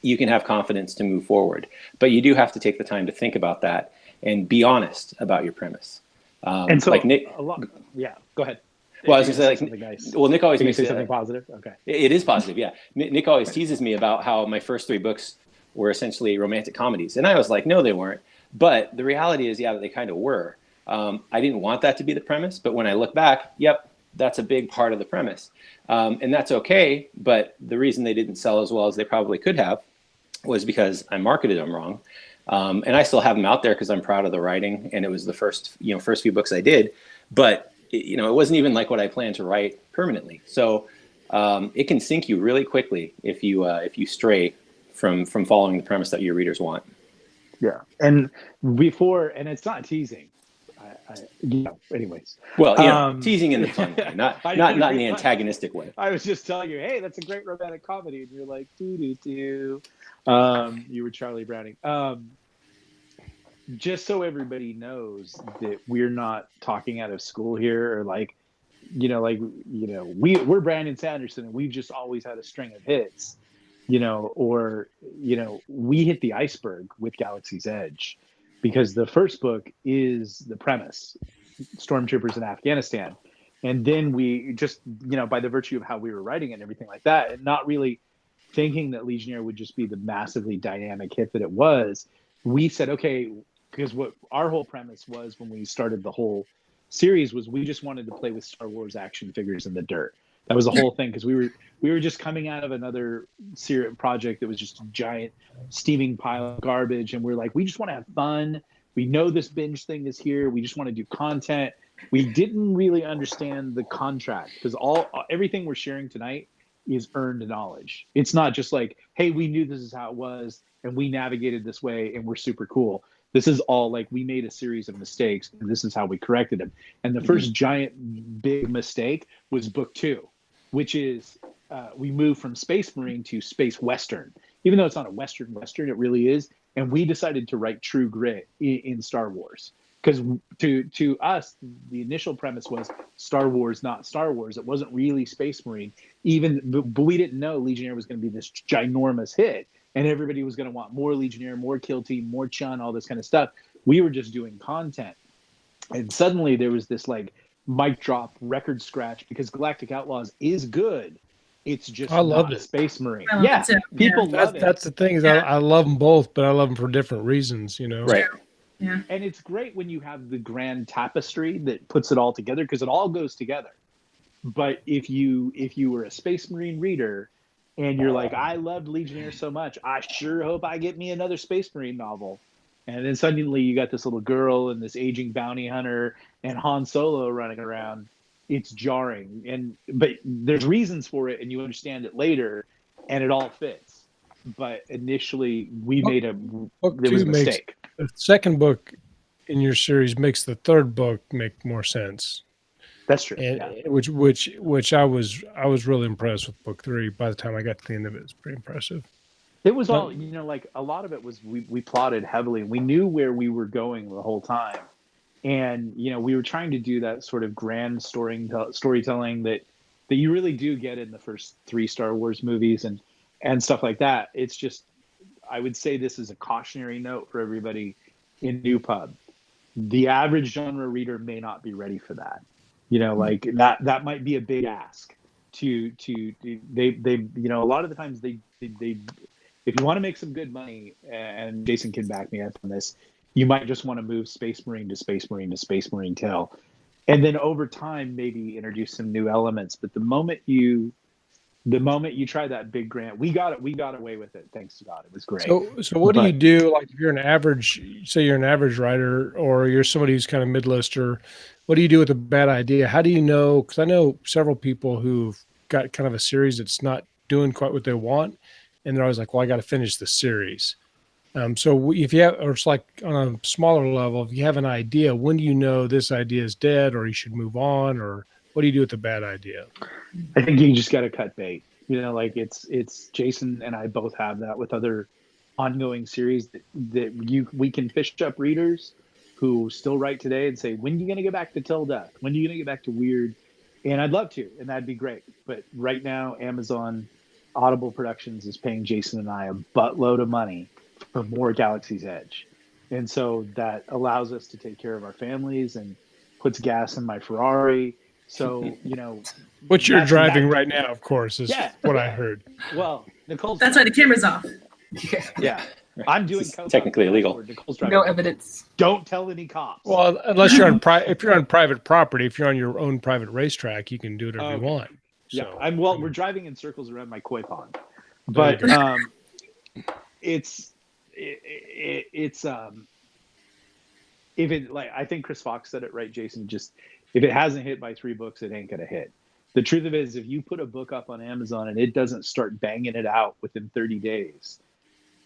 C: you can have confidence to move forward. But you do have to take the time to think about that and be honest about your premise.
D: And so,
C: like Nick,
D: go ahead.
C: Well, I was going to say,
D: nice.
C: Well, Nick always
D: Can you
C: makes
D: say something positive. Okay,
C: it is positive. Yeah, Nick always teases me about how my first 3 books were essentially romantic comedies, and I was like, no, they weren't. But the reality is, they kind of were. I didn't want that to be the premise, but when I look back, yep, that's a big part of the premise, and that's okay. But the reason they didn't sell as well as they probably could have was because I marketed them wrong. And I still have them out there because I'm proud of the writing, and it was the first few books I did, but it wasn't even like what I planned to write permanently. So it can sink you really quickly if you stray from following the premise that your readers want.
D: Yeah, and it's not teasing. Anyways.
C: Well, teasing in the fun way, not in the antagonistic way.
D: I was just telling you, hey, that's a great romantic comedy, and you're like, doo. You were Charlie Browning. Just so everybody knows that we're not talking out of school here, or we're Brandon Sanderson, and we've just always had a string of hits, or we hit the iceberg with Galaxy's Edge. Because the first book is the premise, stormtroopers in Afghanistan. And then we just, by the virtue of how we were writing it and everything like that, and not really thinking that Legionnaire would just be the massively dynamic hit that it was, we said, okay, because what our whole premise was when we started the whole series was we just wanted to play with Star Wars action figures in the dirt. That was the whole thing, because we were just coming out of another project that was just a giant steaming pile of garbage, and we're like, we just want to have fun. We know this binge thing is here. We just want to do content. We didn't really understand the contract, because everything we're sharing tonight is earned knowledge. It's not just like, hey, we knew this is how it was, and we navigated this way, and we're super cool. This is all like, we made a series of mistakes, and this is how we corrected them. And the first giant big mistake was book 2. Which is we moved from Space Marine to Space Western. Even though it's not a Western, it really is. And we decided to write True Grit in Star Wars. Because to us, the initial premise was Star Wars, not Star Wars. It wasn't really Space Marine. But we didn't know Legionnaire was going to be this ginormous hit. And everybody was going to want more Legionnaire, more Kill Team, more Chun, all this kind of stuff. We were just doing content. And suddenly there was this mic drop, record scratch, because Galactic Outlaws is good. It's just not Space Marine. People love it.
A: That's the thing is I love them both, but I love them for different reasons,
C: Right.
B: Yeah.
D: And it's great when you have the grand tapestry that puts it all together, because it all goes together. But if you were a Space Marine reader and you're like, I loved Legionnaire so much, I sure hope I get me another Space Marine novel. And then suddenly you got this little girl and this aging bounty hunter and Han Solo running around. It's jarring, but there's reasons for it, and you understand it later, and it all fits. But initially, we made there was a mistake.
A: The second book in your series makes the third book make more sense.
D: That's true.
A: And, which I was really impressed with book 3. By the time I got to the end of it, it's pretty impressive.
D: It was all, a lot of it was we plotted heavily. We knew where we were going the whole time. And, we were trying to do that sort of grand storytelling that you really do get in the first 3 Star Wars movies and stuff like that. It's just, I would say this is a cautionary note for everybody in New Pub. The average genre reader may not be ready for that. That might be a big ask to they a lot of the times they if you want to make some good money, and Jason can back me up on this, you might just want to move Space Marine to Space Marine to Space Marine Tale. And then over time, maybe introduce some new elements. But the moment you try that big grant, we got away with it. Thanks to God. It was great.
A: So what do you do? Like if you're an average writer, or you're somebody who's kind of mid-lister, what do you do with a bad idea? How do you know? Because I know several people who've got kind of a series that's not doing quite what they want. And they're always like, well, I got to finish the series. So if you have, or it's like on a smaller level, if you have an idea, when do you know this idea is dead or you should move on, or what do you do with the bad idea?
D: I think you just got to cut bait. Like it's Jason and I both have that with other ongoing series that we can fish up readers who still write today and say, when are you going to get back to Till Death? When are you going to get back to Weird? And I'd love to, and that'd be great. But right now, Amazon Audible Productions is paying Jason and I a buttload of money for more Galaxy's Edge. And so that allows us to take care of our families and puts gas in my Ferrari. So,
A: what you're driving right now, of course, is what I heard.
D: Well, Nicole's
B: That's why the camera's off.
D: Yeah. I'm doing
C: technically illegal.
D: Nicole's driving.
E: No evidence.
D: Don't tell any cops.
A: Well, unless you're on if you're on private property, if you're on your own private racetrack, you can do whatever you want. So,
D: yeah, we're driving in circles around my koi pond, but it's if it, like, I think Chris Fox said it right, Jason, just if it hasn't hit by 3 books, it ain't gonna hit. The truth of it is, if you put a book up on Amazon and it doesn't start banging it out within 30 days,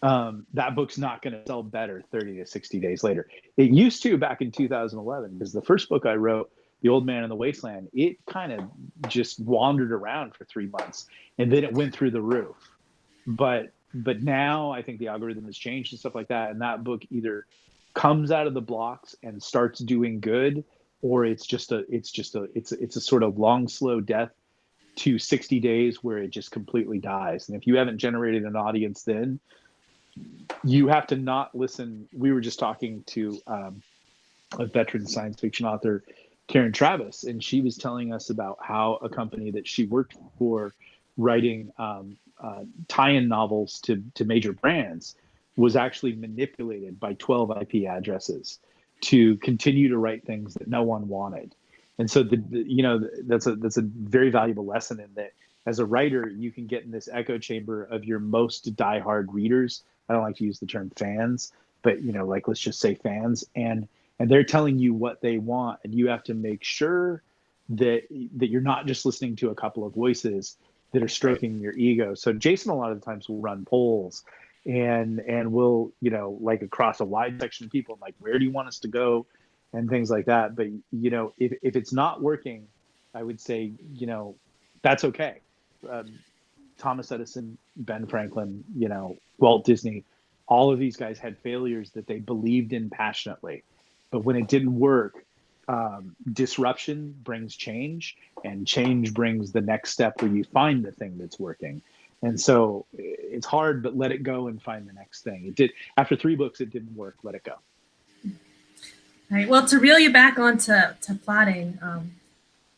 D: that book's not going to sell better 30 to 60 days later. It used to back in 2011, because the first book I wrote, The Old Man in the Wasteland, it kind of just wandered around for 3 months and then it went through the roof. But now I think the algorithm has changed and stuff like that. And that book either comes out of the blocks and starts doing good, or it's a sort of long, slow death to 60 days where it just completely dies. And if you haven't generated an audience, then you have to not listen. We were just talking to a veteran science fiction author, Karen Travis, and she was telling us about how a company that she worked for writing tie-in novels to major brands was actually manipulated by 12 IP addresses to continue to write things that no one wanted. And so that's a very valuable lesson in that as a writer, you can get in this echo chamber of your most diehard readers. I don't like to use the term fans, but like, let's just say fans, and they're telling you what they want, and you have to make sure that you're not just listening to a couple of voices that are stroking your ego. So Jason a lot of the times will run polls and we'll, like, across a wide section of people, like, where do you want us to go and things like that. But if it's not working, I would say, that's okay. Thomas Edison, Ben Franklin, Walt Disney, all of these guys had failures that they believed in passionately. But when it didn't work, disruption brings change, and change brings the next step where you find the thing that's working. And so it's hard, but let it go and find the next thing. It did. After 3 books, it didn't work. Let it go.
B: All right. Well, to reel you back onto plotting,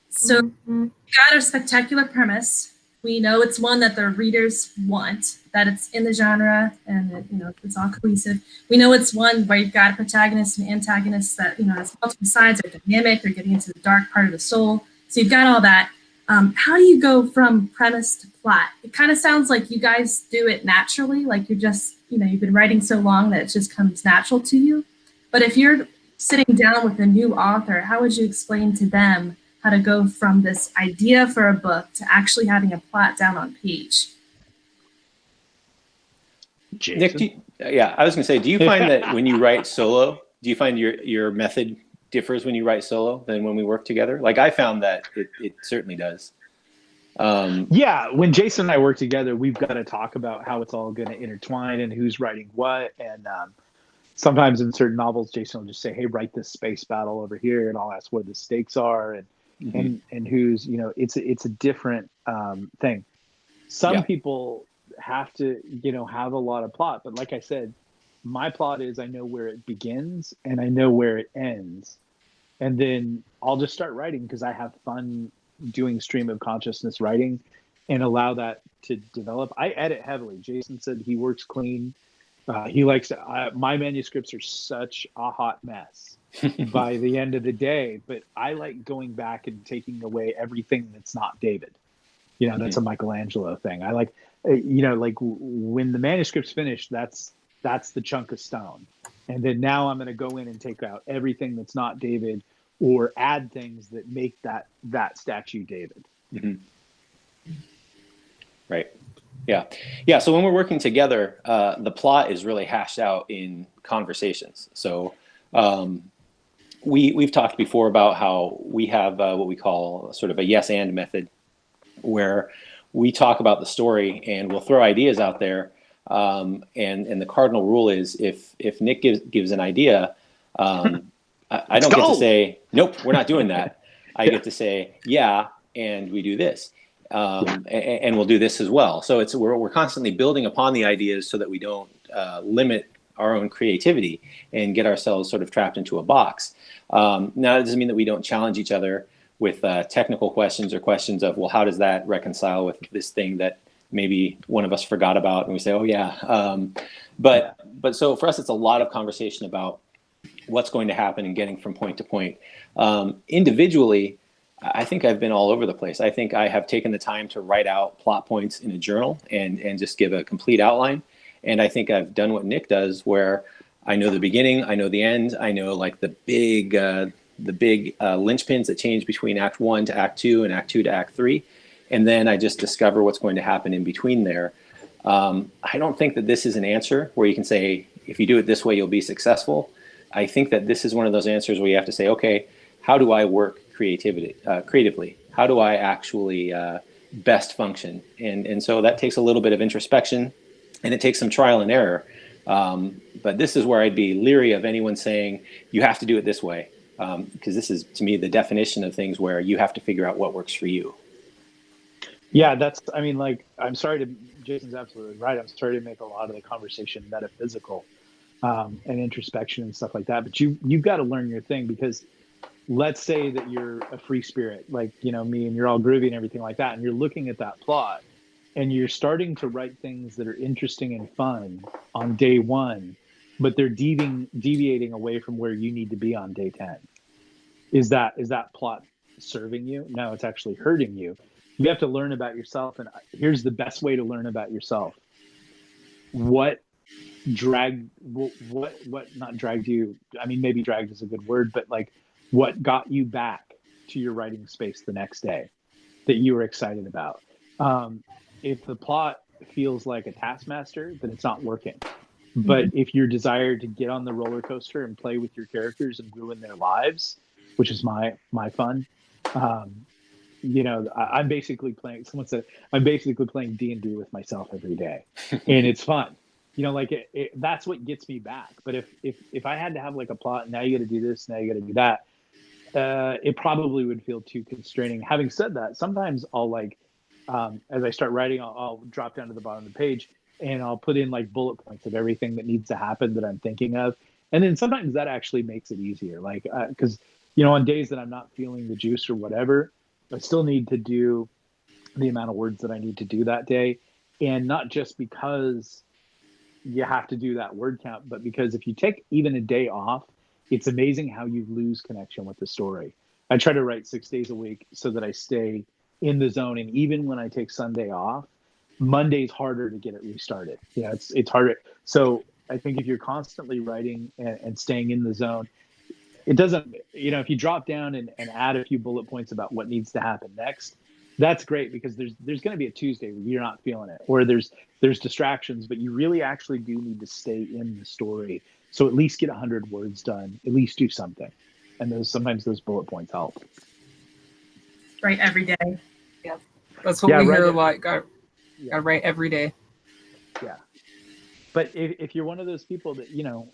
B: so we got a spectacular premise. We know it's one that the readers want, that it's in the genre, and it's all cohesive. We know it's one where you've got a protagonist and antagonist that has multiple sides, they're dynamic, they're getting into the dark part of the soul. So you've got all that. How do you go from premise to plot? It kind of sounds like you guys do it naturally, like you're just, you've been writing so long that it just comes natural to you. But if you're sitting down with a new author, how would you explain to them how to go from this idea for a book to actually having a plot down on page?
C: Nick, I was going to say, do you find that when you write solo, do you find your method differs when you write solo than when we work together? Like, I found that it certainly does.
D: Yeah, when Jason and I work together, we've got to talk about how it's all going to intertwine and who's writing what. And sometimes in certain novels, Jason will just say, "Hey, write this space battle over here," and I'll ask where the stakes are and who's, it's a different thing. Some people have to, have a lot of plot, but like I said, my plot is I know where it begins and I know where it ends, and then I'll just start writing because I have fun doing stream of consciousness writing and allow that to develop. I edit heavily. Jason said he works clean. He likes my manuscripts are such a hot mess by the end of the day, but I like going back and taking away everything that's not David. That's a Michelangelo thing. I like, like when the manuscript's finished, that's the chunk of stone. And then now I'm going to go in and take out everything that's not David or add things that make that statue David.
C: Right. Yeah. So when we're working together, the plot is really hashed out in conversations. So we've talked before about how we have what we call sort of a yes and method, where we talk about the story and we'll throw ideas out there. And the cardinal rule is if Nick gives an idea, I don't get to say, nope, we're not doing that. I get to say, yeah, and we do this. And we'll do this as well. So we're constantly building upon the ideas so that we don't limit our own creativity and get ourselves sort of trapped into a box. Now, that doesn't mean that we don't challenge each other with technical questions or questions of, well, how does that reconcile with this thing that maybe one of us forgot about? And we say, oh, yeah. But so for us, it's a lot of conversation about what's going to happen and getting from point to point. Individually, I think I've been all over the place. I think I have taken the time to write out plot points in a journal and just give a complete outline. And I think I've done what Nick does, where I know the beginning, I know the end, I know like the big linchpins that change between Act 1 to Act 2 and Act 2 to Act 3. And then I just discover what's going to happen in between there. I don't think that this is an answer where you can say, if you do it this way, you'll be successful. I think that this is one of those answers where you have to say, okay, how do I work creatively? How do I actually best function? And so that takes a little bit of introspection, and it takes some trial and error. But this is where I'd be leery of anyone saying, you have to do it this way. Because this is, to me, the definition of things where you have to figure out what works for you.
D: Yeah, I'm sorry Jason's absolutely right. I'm sorry to make a lot of the conversation metaphysical and introspection and stuff like that. But you've got to learn your thing, because let's say that you're a free spirit, like, me, and you're all groovy and everything like that. And you're looking at that plot and you're starting to write things that are interesting and fun on day 1, but they're deviating away from where you need to be on day 10. Is that plot serving you? No, it's actually hurting you. You have to learn about yourself. And here's the best way to learn about yourself. What not dragged you? I mean, maybe dragged is a good word, but like, what got you back to your writing space the next day that you were excited about? If the plot feels like a taskmaster, then it's not working. But if your desire to get on the roller coaster and play with your characters and ruin their lives, which is my fun, I'm basically playing. Someone said I'm basically playing D&D with myself every day, and it's fun. That's what gets me back. But if I had to have like a plot, now you got to do this, now you got to do that, it probably would feel too constraining. Having said that, sometimes I'll as I start writing, I'll drop down to the bottom of the page and I'll put in like bullet points of everything that needs to happen that I'm thinking of. And then sometimes that actually makes it easier. Like, because, on days that I'm not feeling the juice or whatever, I still need to do the amount of words that I need to do that day. And not just because you have to do that word count, but because if you take even a day off, it's amazing how you lose connection with the story. I try to write 6 days a week so that I stay in the zone. And even when I take Sunday off, Monday's harder to get it restarted. It's harder. So I think if you're constantly writing and staying in the zone, it doesn't, if you drop down and add a few bullet points about what needs to happen next, that's great, because there's going to be a Tuesday where you're not feeling it, or there's distractions, but you really actually do need to stay in the story. So at least get 100 words done, at least do something. And sometimes those bullet points help.
B: Write every day.
E: Yeah. That's what we hear a lot. I write every day.
D: Yeah. But if you're one of those people that,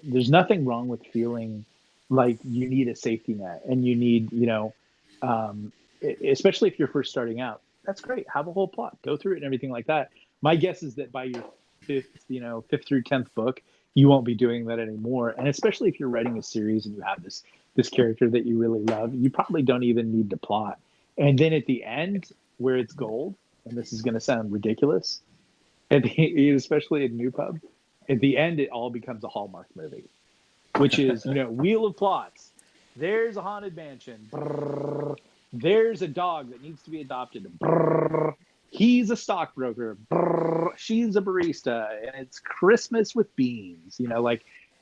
D: there's nothing wrong with feeling like you need a safety net and you need, especially if you're first starting out, that's great. Have a whole plot, go through it and everything like that. My guess is that by your fifth through 10th book, you won't be doing that anymore. And especially if you're writing a series and you have this character that you really love, you probably don't even need to plot. And then at the end, where it's gold, and this is going to sound ridiculous, especially in New Pub, at the end, it all becomes a Hallmark movie, which is, wheel of plots. There's a haunted mansion. Brrr. There's a dog that needs to be adopted. Brrr. He's a stockbroker. Brrr. She's a barista. And it's Christmas with beans.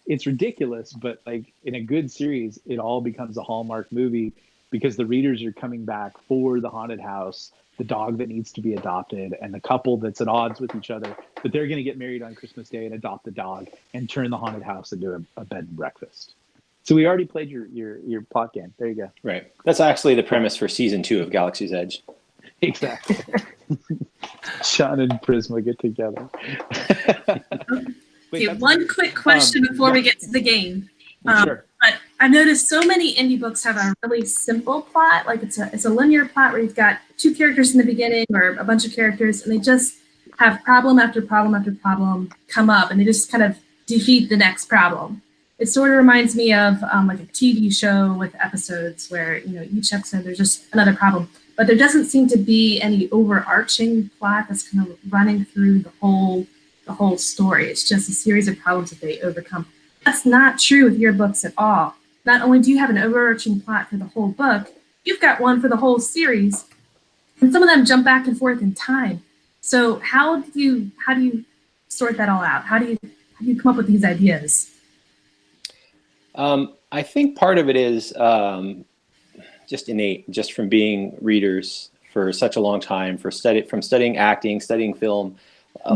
D: It's ridiculous, but like in a good series, it all becomes a Hallmark movie because the readers are coming back for the haunted house, the dog that needs to be adopted and the couple that's at odds with each other, but they're going to get married on Christmas Day and adopt the dog and turn the haunted house into a bed and breakfast. So we already played your plot game. There you go.
C: Right. That's actually the premise for season 2 of Galaxy's Edge.
D: Exactly. Sean and Prisma get together.
B: Okay, one quick question before we get to the game.
D: Sure.
B: But I've noticed so many indie books have a really simple plot. Like it's a linear plot where you've got 2 characters in the beginning or a bunch of characters, and they just have problem after problem after problem come up, and they just kind of defeat the next problem. It sort of reminds me of like a TV show with episodes where, you know, each episode there's just another problem, but there doesn't seem to be any overarching plot that's kind of running through the whole story. It's just a series of problems that they overcome. That's not true with your books at all. Not only do you have an overarching plot for the whole book, you've got one for the whole series, and some of them jump back and forth in time. So how do you sort that all out? How do you come up with these ideas?
C: I think part of it is just innate, just from being readers for such a long time, from studying acting, studying film.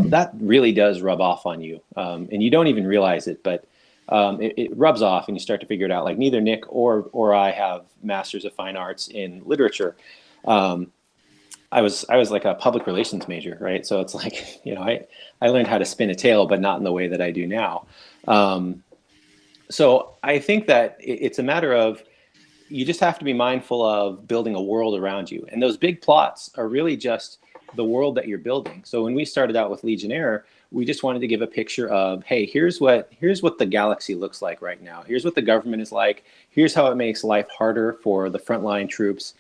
C: That really does rub off on you, and you don't even realize it, but it rubs off, and you start to figure it out. Like neither Nick or I have Masters of Fine Arts in literature. I was like a public relations major, right? So it's like, you know, I learned how to spin a tale, but not in the way that I do now. So I think that it's a matter of, you just have to be mindful of building a world around you. And those big plots are really just the world that you're building. So when we started out with Legionnaire, we just wanted to give a picture of, hey, here's what the galaxy looks like right now. Here's what the government is like. Here's how it makes life harder for the frontline troops.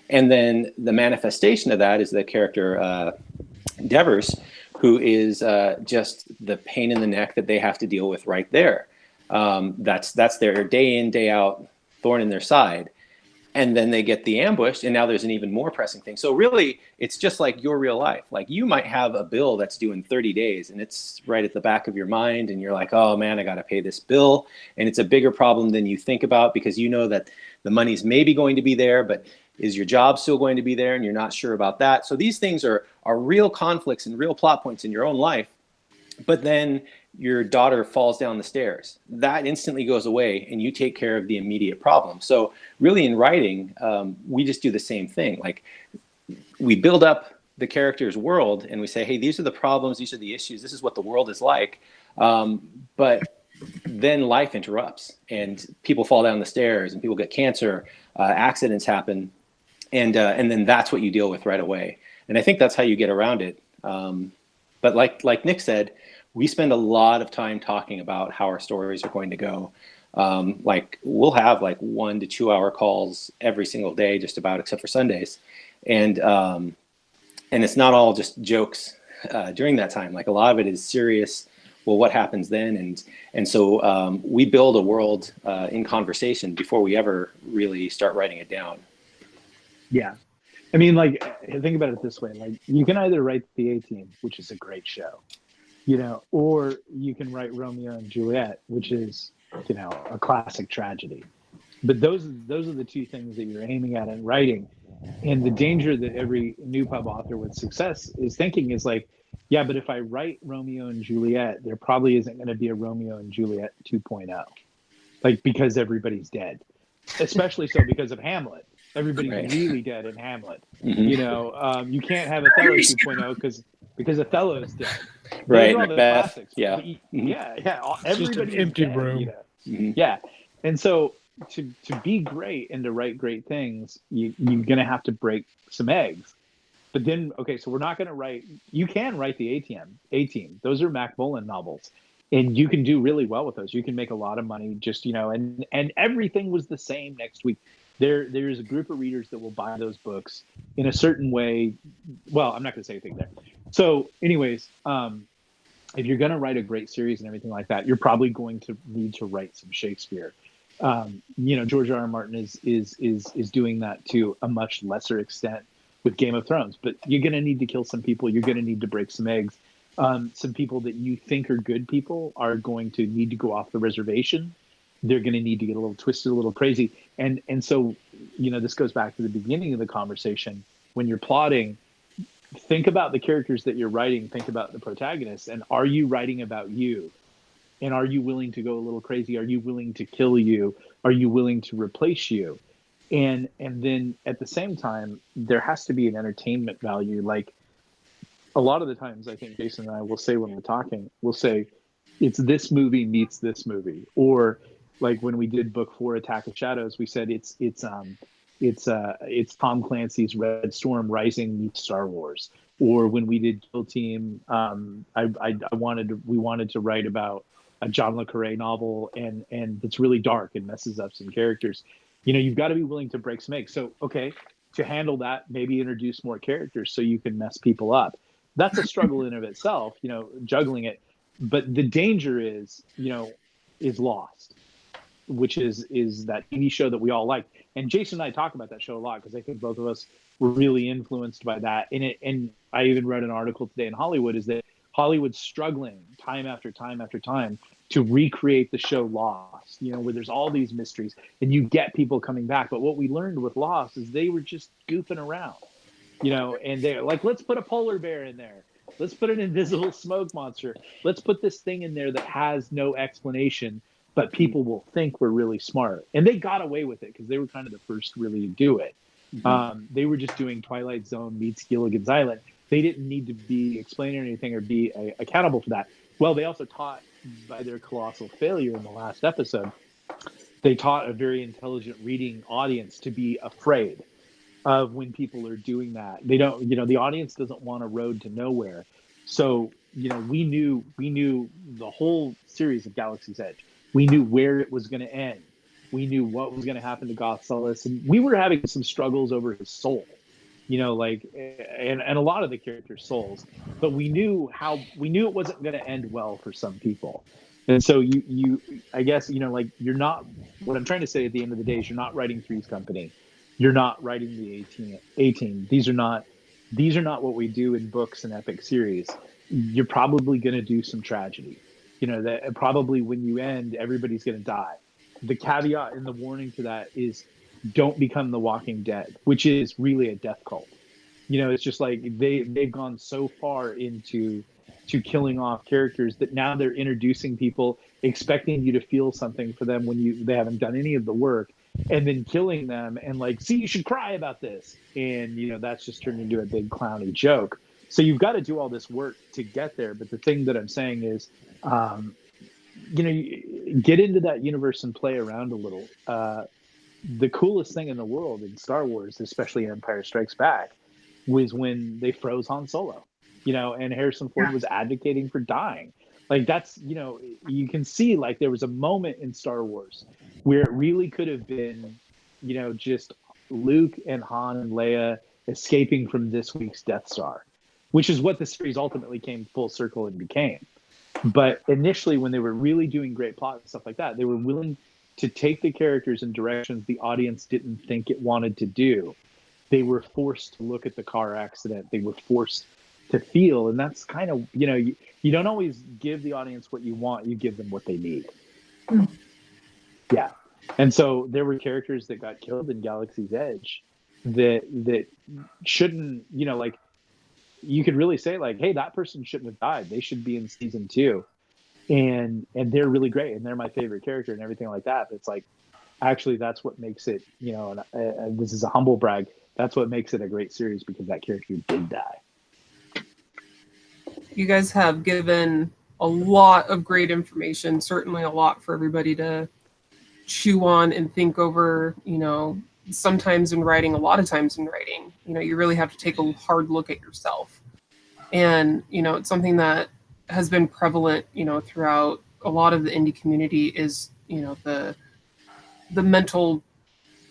C: And then the manifestation of that is the character Devers, who is just the pain in the neck that they have to deal with right there. That's their day in, day out thorn in their side. And then they get the ambush, and now there's an even more pressing thing. So really, it's just like your real life. Like you might have a bill that's due in 30 days, and it's right at the back of your mind, and you're like, oh man, I got to pay this bill. And it's a bigger problem than you think about, because you know that the money's maybe going to be there, but is your job still going to be there? And you're not sure about that. So these things are real conflicts and real plot points in your own life. But then your daughter falls down the stairs. That instantly goes away, and you take care of the immediate problem. So really in writing, we just do the same thing. Like we build up the character's world, and we say, hey, these are the problems, these are the issues, this is what the world is like. But then life interrupts, and people fall down the stairs, and people get cancer, accidents happen, and then that's what you deal with right away. And I think that's how you get around it. But like Nick said, we spend a lot of time talking about how our stories are going to go. Like we'll have like 1 to 2 hour calls every single day, just about, except for Sundays. And it's not all just jokes during that time. Like a lot of it is serious. Well, what happens then? And so we build a world in conversation before we ever really start writing it down.
D: Yeah. I mean, like, think about it this way. Like, you can either write The A-Team, which is a great show, you know, or you can write Romeo and Juliet, which is, you know, a classic tragedy. But those are the two things that you're aiming at in writing. And the danger that every new pub author with success is thinking is like, yeah, but if I write Romeo and Juliet, there probably isn't going to be a Romeo and Juliet 2.0, like, because everybody's dead, especially so because of Hamlet. Everybody's really dead in Hamlet. Mm-hmm. You know, you can't have Othello 2.0 because Othello's dead.
C: Right.
D: Those are all the classics.
C: Yeah.
D: Yeah.
A: Everybody's just an empty dead, room.
D: You know?
C: Mm-hmm.
D: Yeah. And so to be great and to write great things, you're going to have to break some eggs. But then, okay, so we're not going to write, you can write the A-Team. Those are Mac Mullen novels. And you can do really well with those. You can make a lot of money just, you know, and everything was the same next week. There's a group of readers that will buy those books in a certain way. Well, I'm not going to say anything there. So anyways, if you're going to write a great series and everything like that, you're probably going to need to write some Shakespeare. You know, George R.R. Martin is doing that to a much lesser extent with Game of Thrones, but you're going to need to kill some people. You're going to need to break some eggs. Some people that you think are good people are going to need to go off the reservation. They're going to need to get a little twisted, a little crazy. And so, you know, this goes back to the beginning of the conversation. When you're plotting, think about the characters that you're writing, think about the protagonists, and are you writing about you? And are you willing to go a little crazy? Are you willing to kill you? Are you willing to replace you? And then at the same time, there has to be an entertainment value. Like a lot of the times, I think Jason and I will say when we're talking, we'll say it's this movie meets this movie, or like when we did book 4, Attack of Shadows, we said it's Tom Clancy's Red Storm Rising meets Star Wars. Or when we did Kill Team, we wanted to write about a John le Carré novel, and it's really dark and messes up some characters. You know, you've got to be willing to break some eggs. So, okay, to handle that, maybe introduce more characters so you can mess people up. That's a struggle in of itself, you know, juggling it. But the danger is Lost, which is that TV show that we all like. And Jason and I talk about that show a lot because I think both of us were really influenced by that. And I even read an article today in Hollywood is that Hollywood's struggling time after time after time to recreate the show Lost, you know, where there's all these mysteries and you get people coming back. But what we learned with Lost is they were just goofing around, you know, and they're like, let's put a polar bear in there. Let's put an invisible smoke monster. Let's put this thing in there that has no explanation, but people will think we're really smart. And they got away with it because they were kind of the first really to do it. They were just doing Twilight Zone meets Gilligan's Island. They didn't need to be explaining anything or be accountable for that. Well, they also taught by their colossal failure in the last episode, they taught a very intelligent reading audience to be afraid of when people are doing that. They don't, you know, the audience doesn't want a road to nowhere. So, you know, we knew the whole series of Galaxy's Edge. We knew where it was going to end. We knew what was going to happen to Gothsalis, and we were having some struggles over his soul, you know, like, and a lot of the characters' souls. But we knew it wasn't going to end well for some people. And so you, I guess, you know, like you're not. What I'm trying to say at the end of the day is you're not writing Three's Company. You're not writing the A-Team. These are not what we do in books and epic series. You're probably going to do some tragedy. You know, that probably when you end, everybody's going to die. The caveat and the warning to that is don't become the Walking Dead, which is really a death cult. You know, it's just like they've gone so far into killing off characters that now they're introducing people, expecting you to feel something for them when they haven't done any of the work, and then killing them and like, see, you should cry about this. And, you know, that's just turned into a big clowny joke. So you've got to do all this work to get there. But the thing that I'm saying is, you know, get into that universe and play around a little. The coolest thing in the world in Star Wars, especially Empire Strikes Back, was when they froze Han Solo, you know, and Harrison Ford was advocating for dying. Like that's, you know, you can see like there was a moment in Star Wars where it really could have been, you know, just Luke and Han and Leia escaping from this week's Death Star, which is what the series ultimately came full circle and became. But initially, when they were really doing great plot and stuff like that, they were willing to take the characters in directions the audience didn't think it wanted to do. They were forced to look at the car accident. They were forced to feel. And that's kind of, you know, you don't always give the audience what you want. You give them what they need. Yeah. And so there were characters that got killed in Galaxy's Edge that shouldn't, you know, like, you could really say like, hey, that person shouldn't have died. They should be in season 2. And they're really great. And they're my favorite character and everything like that. But it's like, actually, that's what makes it, you know, and this is a humble brag. That's what makes it a great series, because that character did die.
E: You guys have given a lot of great information, certainly a lot for everybody to chew on and think over, you know, sometimes in writing, a lot of times in writing, you know, you really have to take a hard look at yourself. And, you know, it's something that has been prevalent, you know, throughout a lot of the indie community is, you know, the mental,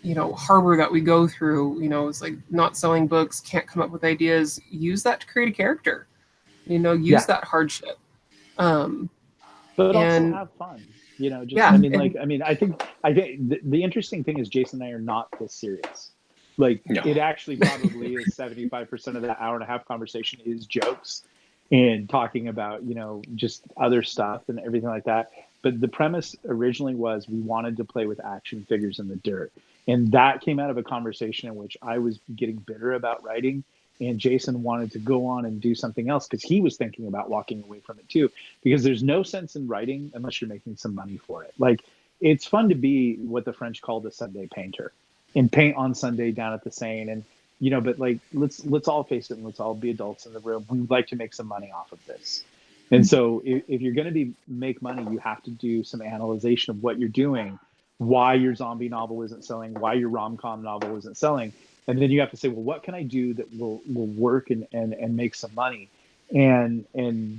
E: you know, harbor that we go through. You know, it's like not selling books, can't come up with ideas, use that to create a character, you know, use that hardship.
D: But also have fun, you know, just, I mean, I think the interesting thing is Jason and I are not this serious. Like it actually probably is 75% of that hour and a half conversation is jokes and talking about, you know, just other stuff and everything like that. But the premise originally was we wanted to play with action figures in the dirt. And that came out of a conversation in which I was getting bitter about writing. and Jason wanted to go on and do something else because he was thinking about walking away from it too. Because there's no sense in writing unless you're making some money for it. Like, it's fun to be what the French called a Sunday painter and paint on Sunday down at the Seine. And, you know, but like, let's all face it and let's all be adults in the room. We would like to make some money off of this. And so if you're going to make money, you have to do some analyzation of what you're doing, why your zombie novel isn't selling, why your rom-com novel isn't selling. And then you have to say, well, what can I do that will work and make some money? And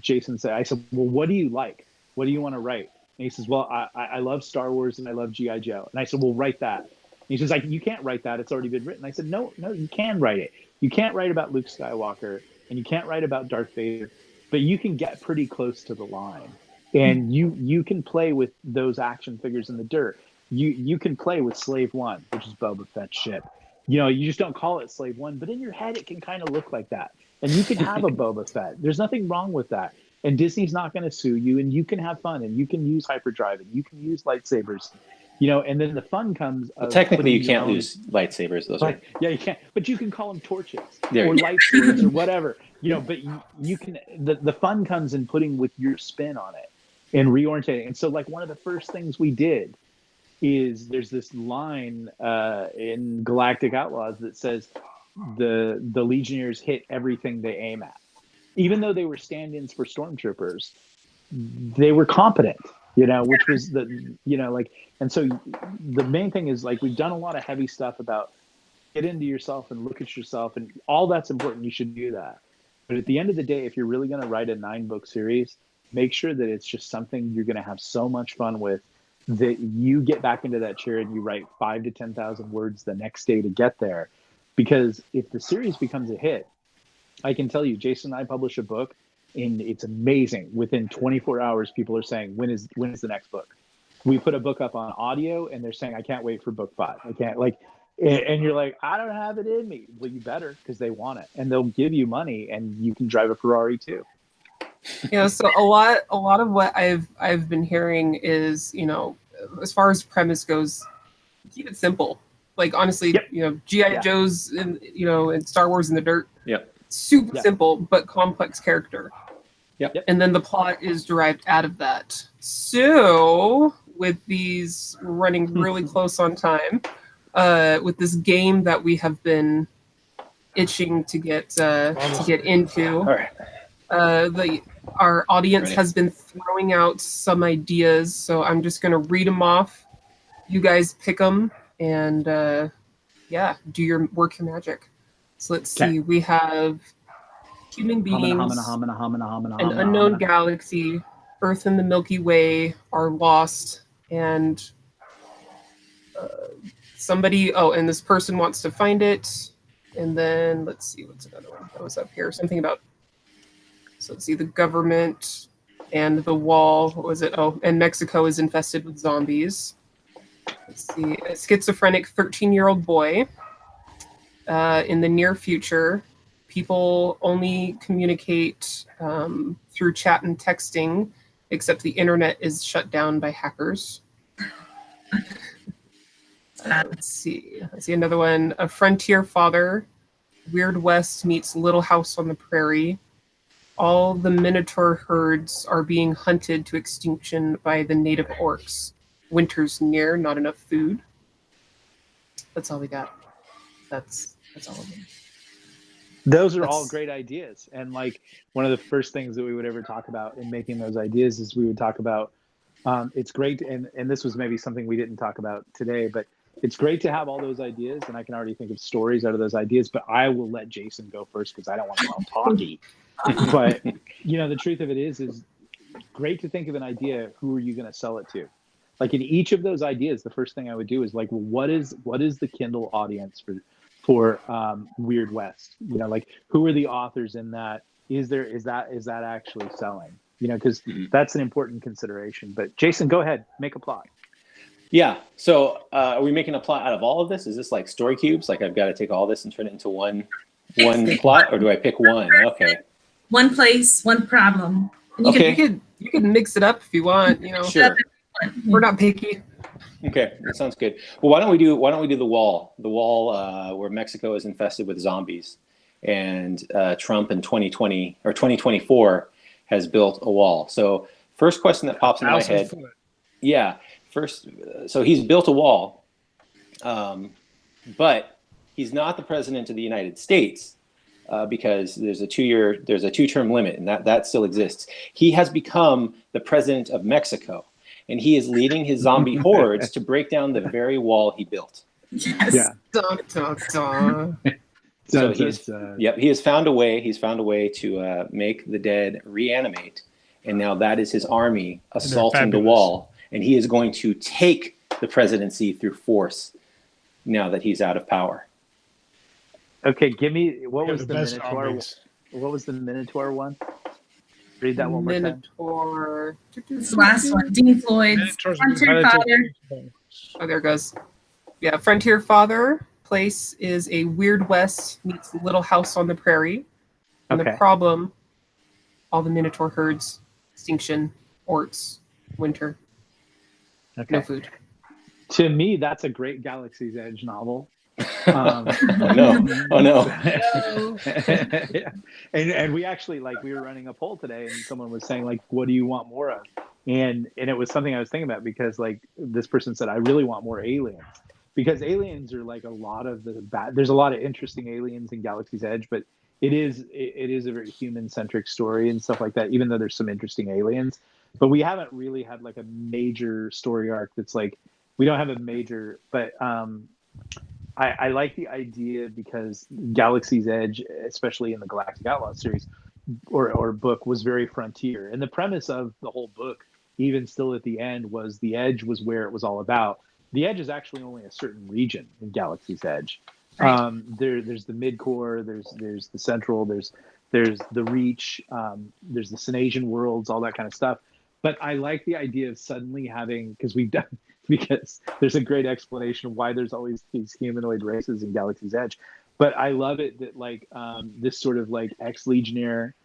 D: Jason said, I said, well, what do you like? What do you want to write? And he says, well, I love Star Wars and I love G.I. Joe. And I said, well, write that. And he says, like, you can't write that. It's already been written. I said, no, you can write it. You can't write about Luke Skywalker and you can't write about Darth Vader, but you can get pretty close to the line. And you can play with those action figures in the dirt. You can play with Slave One, which is Boba Fett's ship. You know, you just don't call it Slave One, but in your head, it can kind of look like that. And you can have a Boba Fett. There's nothing wrong with that. And Disney's not going to sue you, and you can have fun, and you can use hyperdrive, and you can use lightsabers, you know, and then the fun comes.
C: Well, technically, you can't use lightsabers. Those are...
D: Yeah, you can't, but you can call them torches
C: There
D: or
C: you go.
D: light swords or whatever, you know, but you can, the fun comes in putting with your spin on it and reorientating. And so, like, one of the first things we did is there's this line in Galactic Outlaws that says the Legionnaires hit everything they aim at. Even though they were stand-ins for stormtroopers, they were competent, you know, which was like, and so the main thing is, like, we've done a lot of heavy stuff about get into yourself and look at yourself, and all that's important. You should do that. But at the end of the day, if you're really going to write a 9-book series, make sure that it's just something you're going to have so much fun with that you get back into that chair and you write 5,000 to 10,000 words the next day to get there. Because if the series becomes a hit, I can tell you, Jason and I publish a book and it's amazing. Within 24 hours, people are saying, when is the next book? We put a book up on audio and they're saying, I can't wait for book 5. I can't, like, and you're like, I don't have it in me. Well, you better, because they want it and they'll give you money and you can drive a Ferrari too.
E: Yeah, so a lot of what I've been hearing is, you know, as far as premise goes, keep it simple. Like, honestly,
D: Yep.
E: you know, G.I. Joe's and, you know, and Star Wars in the dirt.
C: Yeah.
E: Super simple, but complex character.
C: Yep.
E: And then the plot is derived out of that. So with these running really close on time, with this game that we have been itching to get into.
C: All right.
E: Our audience
C: Ready.
E: has been throwing out some ideas, so I'm just going to read them off. You guys pick them and do your magic. So let's see. We have human beings, an unknown galaxy, Earth and the Milky Way are lost, and somebody. Oh, and this person wants to find it. And then let's see, what's another one that was up here? Something about. So let's see, the government and the wall. What was it? Oh, and Mexico is infested with zombies. Let's see, a schizophrenic 13-year-old boy. In the near future, people only communicate through chat and texting, except the internet is shut down by hackers. Let's see another one. A frontier father. Weird West meets Little House on the Prairie. All the Minotaur herds are being hunted to extinction by the native orcs. Winter's near, not enough food. That's all we got. That's all of them.
D: Those are all great ideas. And like one of the first things that we would ever talk about in making those ideas is we would talk about, it's great. And this was maybe something we didn't talk about today, but it's great to have all those ideas. And I can already think of stories out of those ideas, but I will let Jason go first because I don't want to all talky. But you know, the truth of it is great to think of an idea. Who are you going to sell it to? Like in each of those ideas, the first thing I would do is like, well, what is the Kindle audience for Weird West? You know, like who are the authors in that? Is that actually selling? You know, because that's an important consideration. But Jason, go ahead, make a plot.
C: Yeah. So are we making a plot out of all of this? Is this like story cubes? Like I've got to take all this and turn it into one plot, or do I pick one? Okay.
B: One place, one problem.
E: And you could mix it up if you want. You know,
C: Sure.
E: We're not picky.
C: Okay, that sounds good. Well, why don't we do the wall? The wall where Mexico is infested with zombies. and Trump in 2020 or 2024 has built a wall. So first question that pops into my head, so he's built a wall, but he's not the president of the United States. Because there's a two-term limit, and that still exists. He has become the president of Mexico, and he is leading his zombie hordes to break down the very wall he built.
B: Yes.
D: Yeah.
E: Dun, dun, dun.
C: So he has found a way. He's found a way to make the dead reanimate, and now that is his army assaulting the wall, and he is going to take the presidency through force now that he's out of power.
D: Okay, give me what was the Minotaur? What was the Minotaur one? Read that one more time.
E: Minotaur.
B: This last one, Dean Floyd's Frontier Father.
E: Oh, there it goes. Yeah, Frontier Father place is a Weird West meets Little House on the Prairie. And the problem, all the Minotaur herds, extinction, orcs, winter, no food.
D: To me, that's a great Galaxy's Edge novel.
C: Oh no.
D: Yeah. And we actually, like, we were running a poll today and someone was saying, like, what do you want more of? And it was something I was thinking about, because like this person said, I really want more aliens, because aliens are like a lot of there's a lot of interesting aliens in Galaxy's Edge, but it is a very human centric story and stuff like that, even though there's some interesting aliens. But we haven't really had like a major story arc that's like, we don't have a major, but I like the idea, because Galaxy's Edge, especially in the Galactic Outlaw series or book, was very frontier. And the premise of the whole book, even still at the end, was the Edge was where it was all about. The Edge is actually only a certain region in Galaxy's Edge.
B: Right.
D: There's the Midcore, there's the Central, there's the Reach, there's the Synasian worlds, all that kind of stuff. But I like the idea of suddenly having, because there's a great explanation of why there's always these humanoid races in Galaxy's Edge. But I love it that like this sort of like ex-legionnaire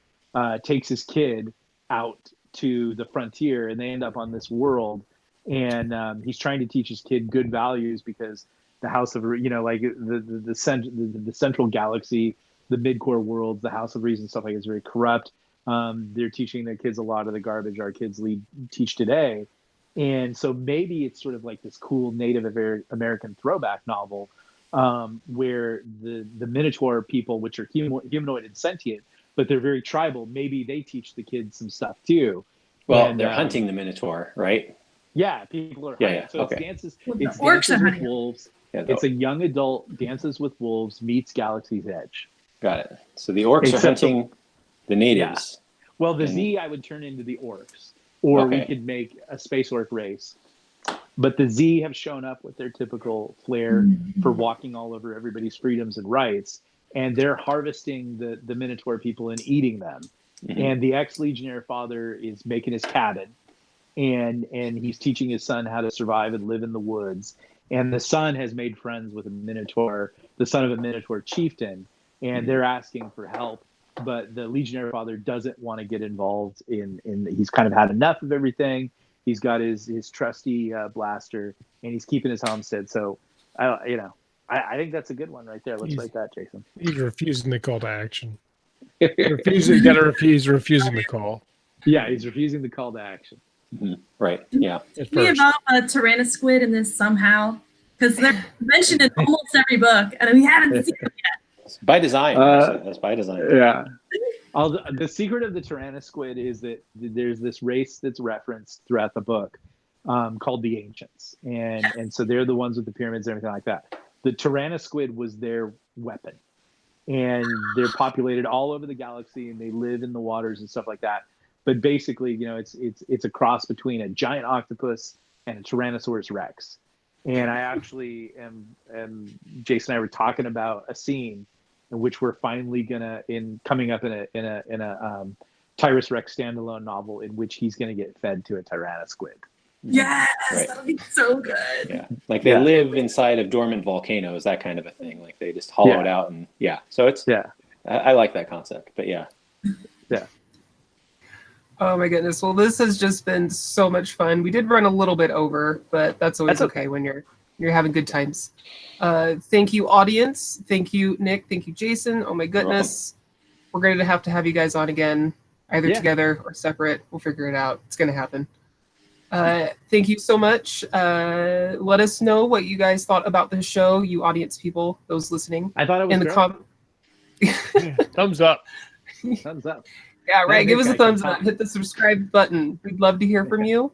D: takes his kid out to the frontier, and they end up on this world, and he's trying to teach his kid good values, because the House of, like the central galaxy, the Midcore worlds, the House of Reason, stuff like is very corrupt. They're teaching their kids a lot of the garbage our kids teach today. And so maybe it's sort of like this cool Native American throwback novel, where the Minotaur people, which are humanoid and sentient, but they're very tribal, maybe they teach the kids some stuff too.
C: Well, they're hunting the Minotaur, right?
D: Yeah, people are hunting.
C: Yeah.
D: So
C: Okay.
D: It's dances with wolves.
C: Yeah,
D: it's a young adult dances with wolves meets Galaxy's Edge.
C: Got it. So the orcs are hunting the natives.
D: Yeah. Well, the Z I would turn into the orcs. Or we could make a space orc race. But the Z have shown up with their typical flair for walking all over everybody's freedoms and rights. And they're harvesting the Minotaur people and eating them. Mm-hmm. And the ex-legionnaire father is making his cabin. And he's teaching his son how to survive and live in the woods. And the son has made friends with a Minotaur, the son of a Minotaur chieftain. And they're asking for help. But the legionnaire father doesn't want to get involved in he's kind of had enough of everything. He's got his trusty blaster, and he's keeping his homestead. So, I think that's a good one right there. Let's write that, Jason.
A: He's refusing the call to action. You got to refusing the call.
D: Yeah, he's refusing the call to action.
C: Mm-hmm. Right. Yeah.
B: We involve a Tyrannosquid in this somehow, because they're mentioned in almost every book, and we haven't seen it yet.
C: By design. That's by design.
D: Yeah. The secret of the Tyrannosquid is that there's this race that's referenced throughout the book called the Ancients. And so they're the ones with the pyramids and everything like that. The Tyrannosquid was their weapon. And they're populated all over the galaxy, and they live in the waters and stuff like that. But basically, it's a cross between a giant octopus and a Tyrannosaurus Rex. And I actually Jason and I were talking about a scene in which we're finally coming up in a Tyrus Rex standalone novel in which he's gonna get fed to a Tyrannosquid.
B: Yes,
C: right.
B: That'll be so good.
C: Yeah, like they live inside of dormant volcanoes, that kind of a thing. Like they just hollow it out, and so it's I like that concept, but yeah.
E: Oh my goodness. Well, this has just been so much fun. We did run a little bit over, but that's always okay when you're You're having good times. Thank you, audience. Thank you, Nick. Thank you, Jason. Oh my goodness. We're going to have you guys on again, either together or separate. We'll figure it out. It's going to happen. Thank you so much. Let us know what you guys thought about the show, you audience people, those listening.
D: I thought it was
A: Thumbs up.
D: Thumbs up.
E: Yeah, right. Give us a thumbs up. Hit the subscribe button. We'd love to hear from you.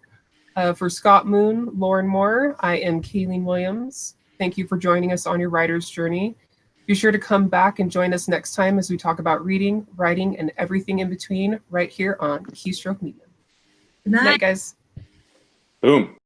E: For Scott Moon, Lauren Moore, I am Kayleen Williams. Thank you for joining us on your writer's journey. Be sure to come back and join us next time as we talk about reading, writing, and everything in between right here on Keystroke Media.
B: Good night.
E: Good night, guys.
C: Boom.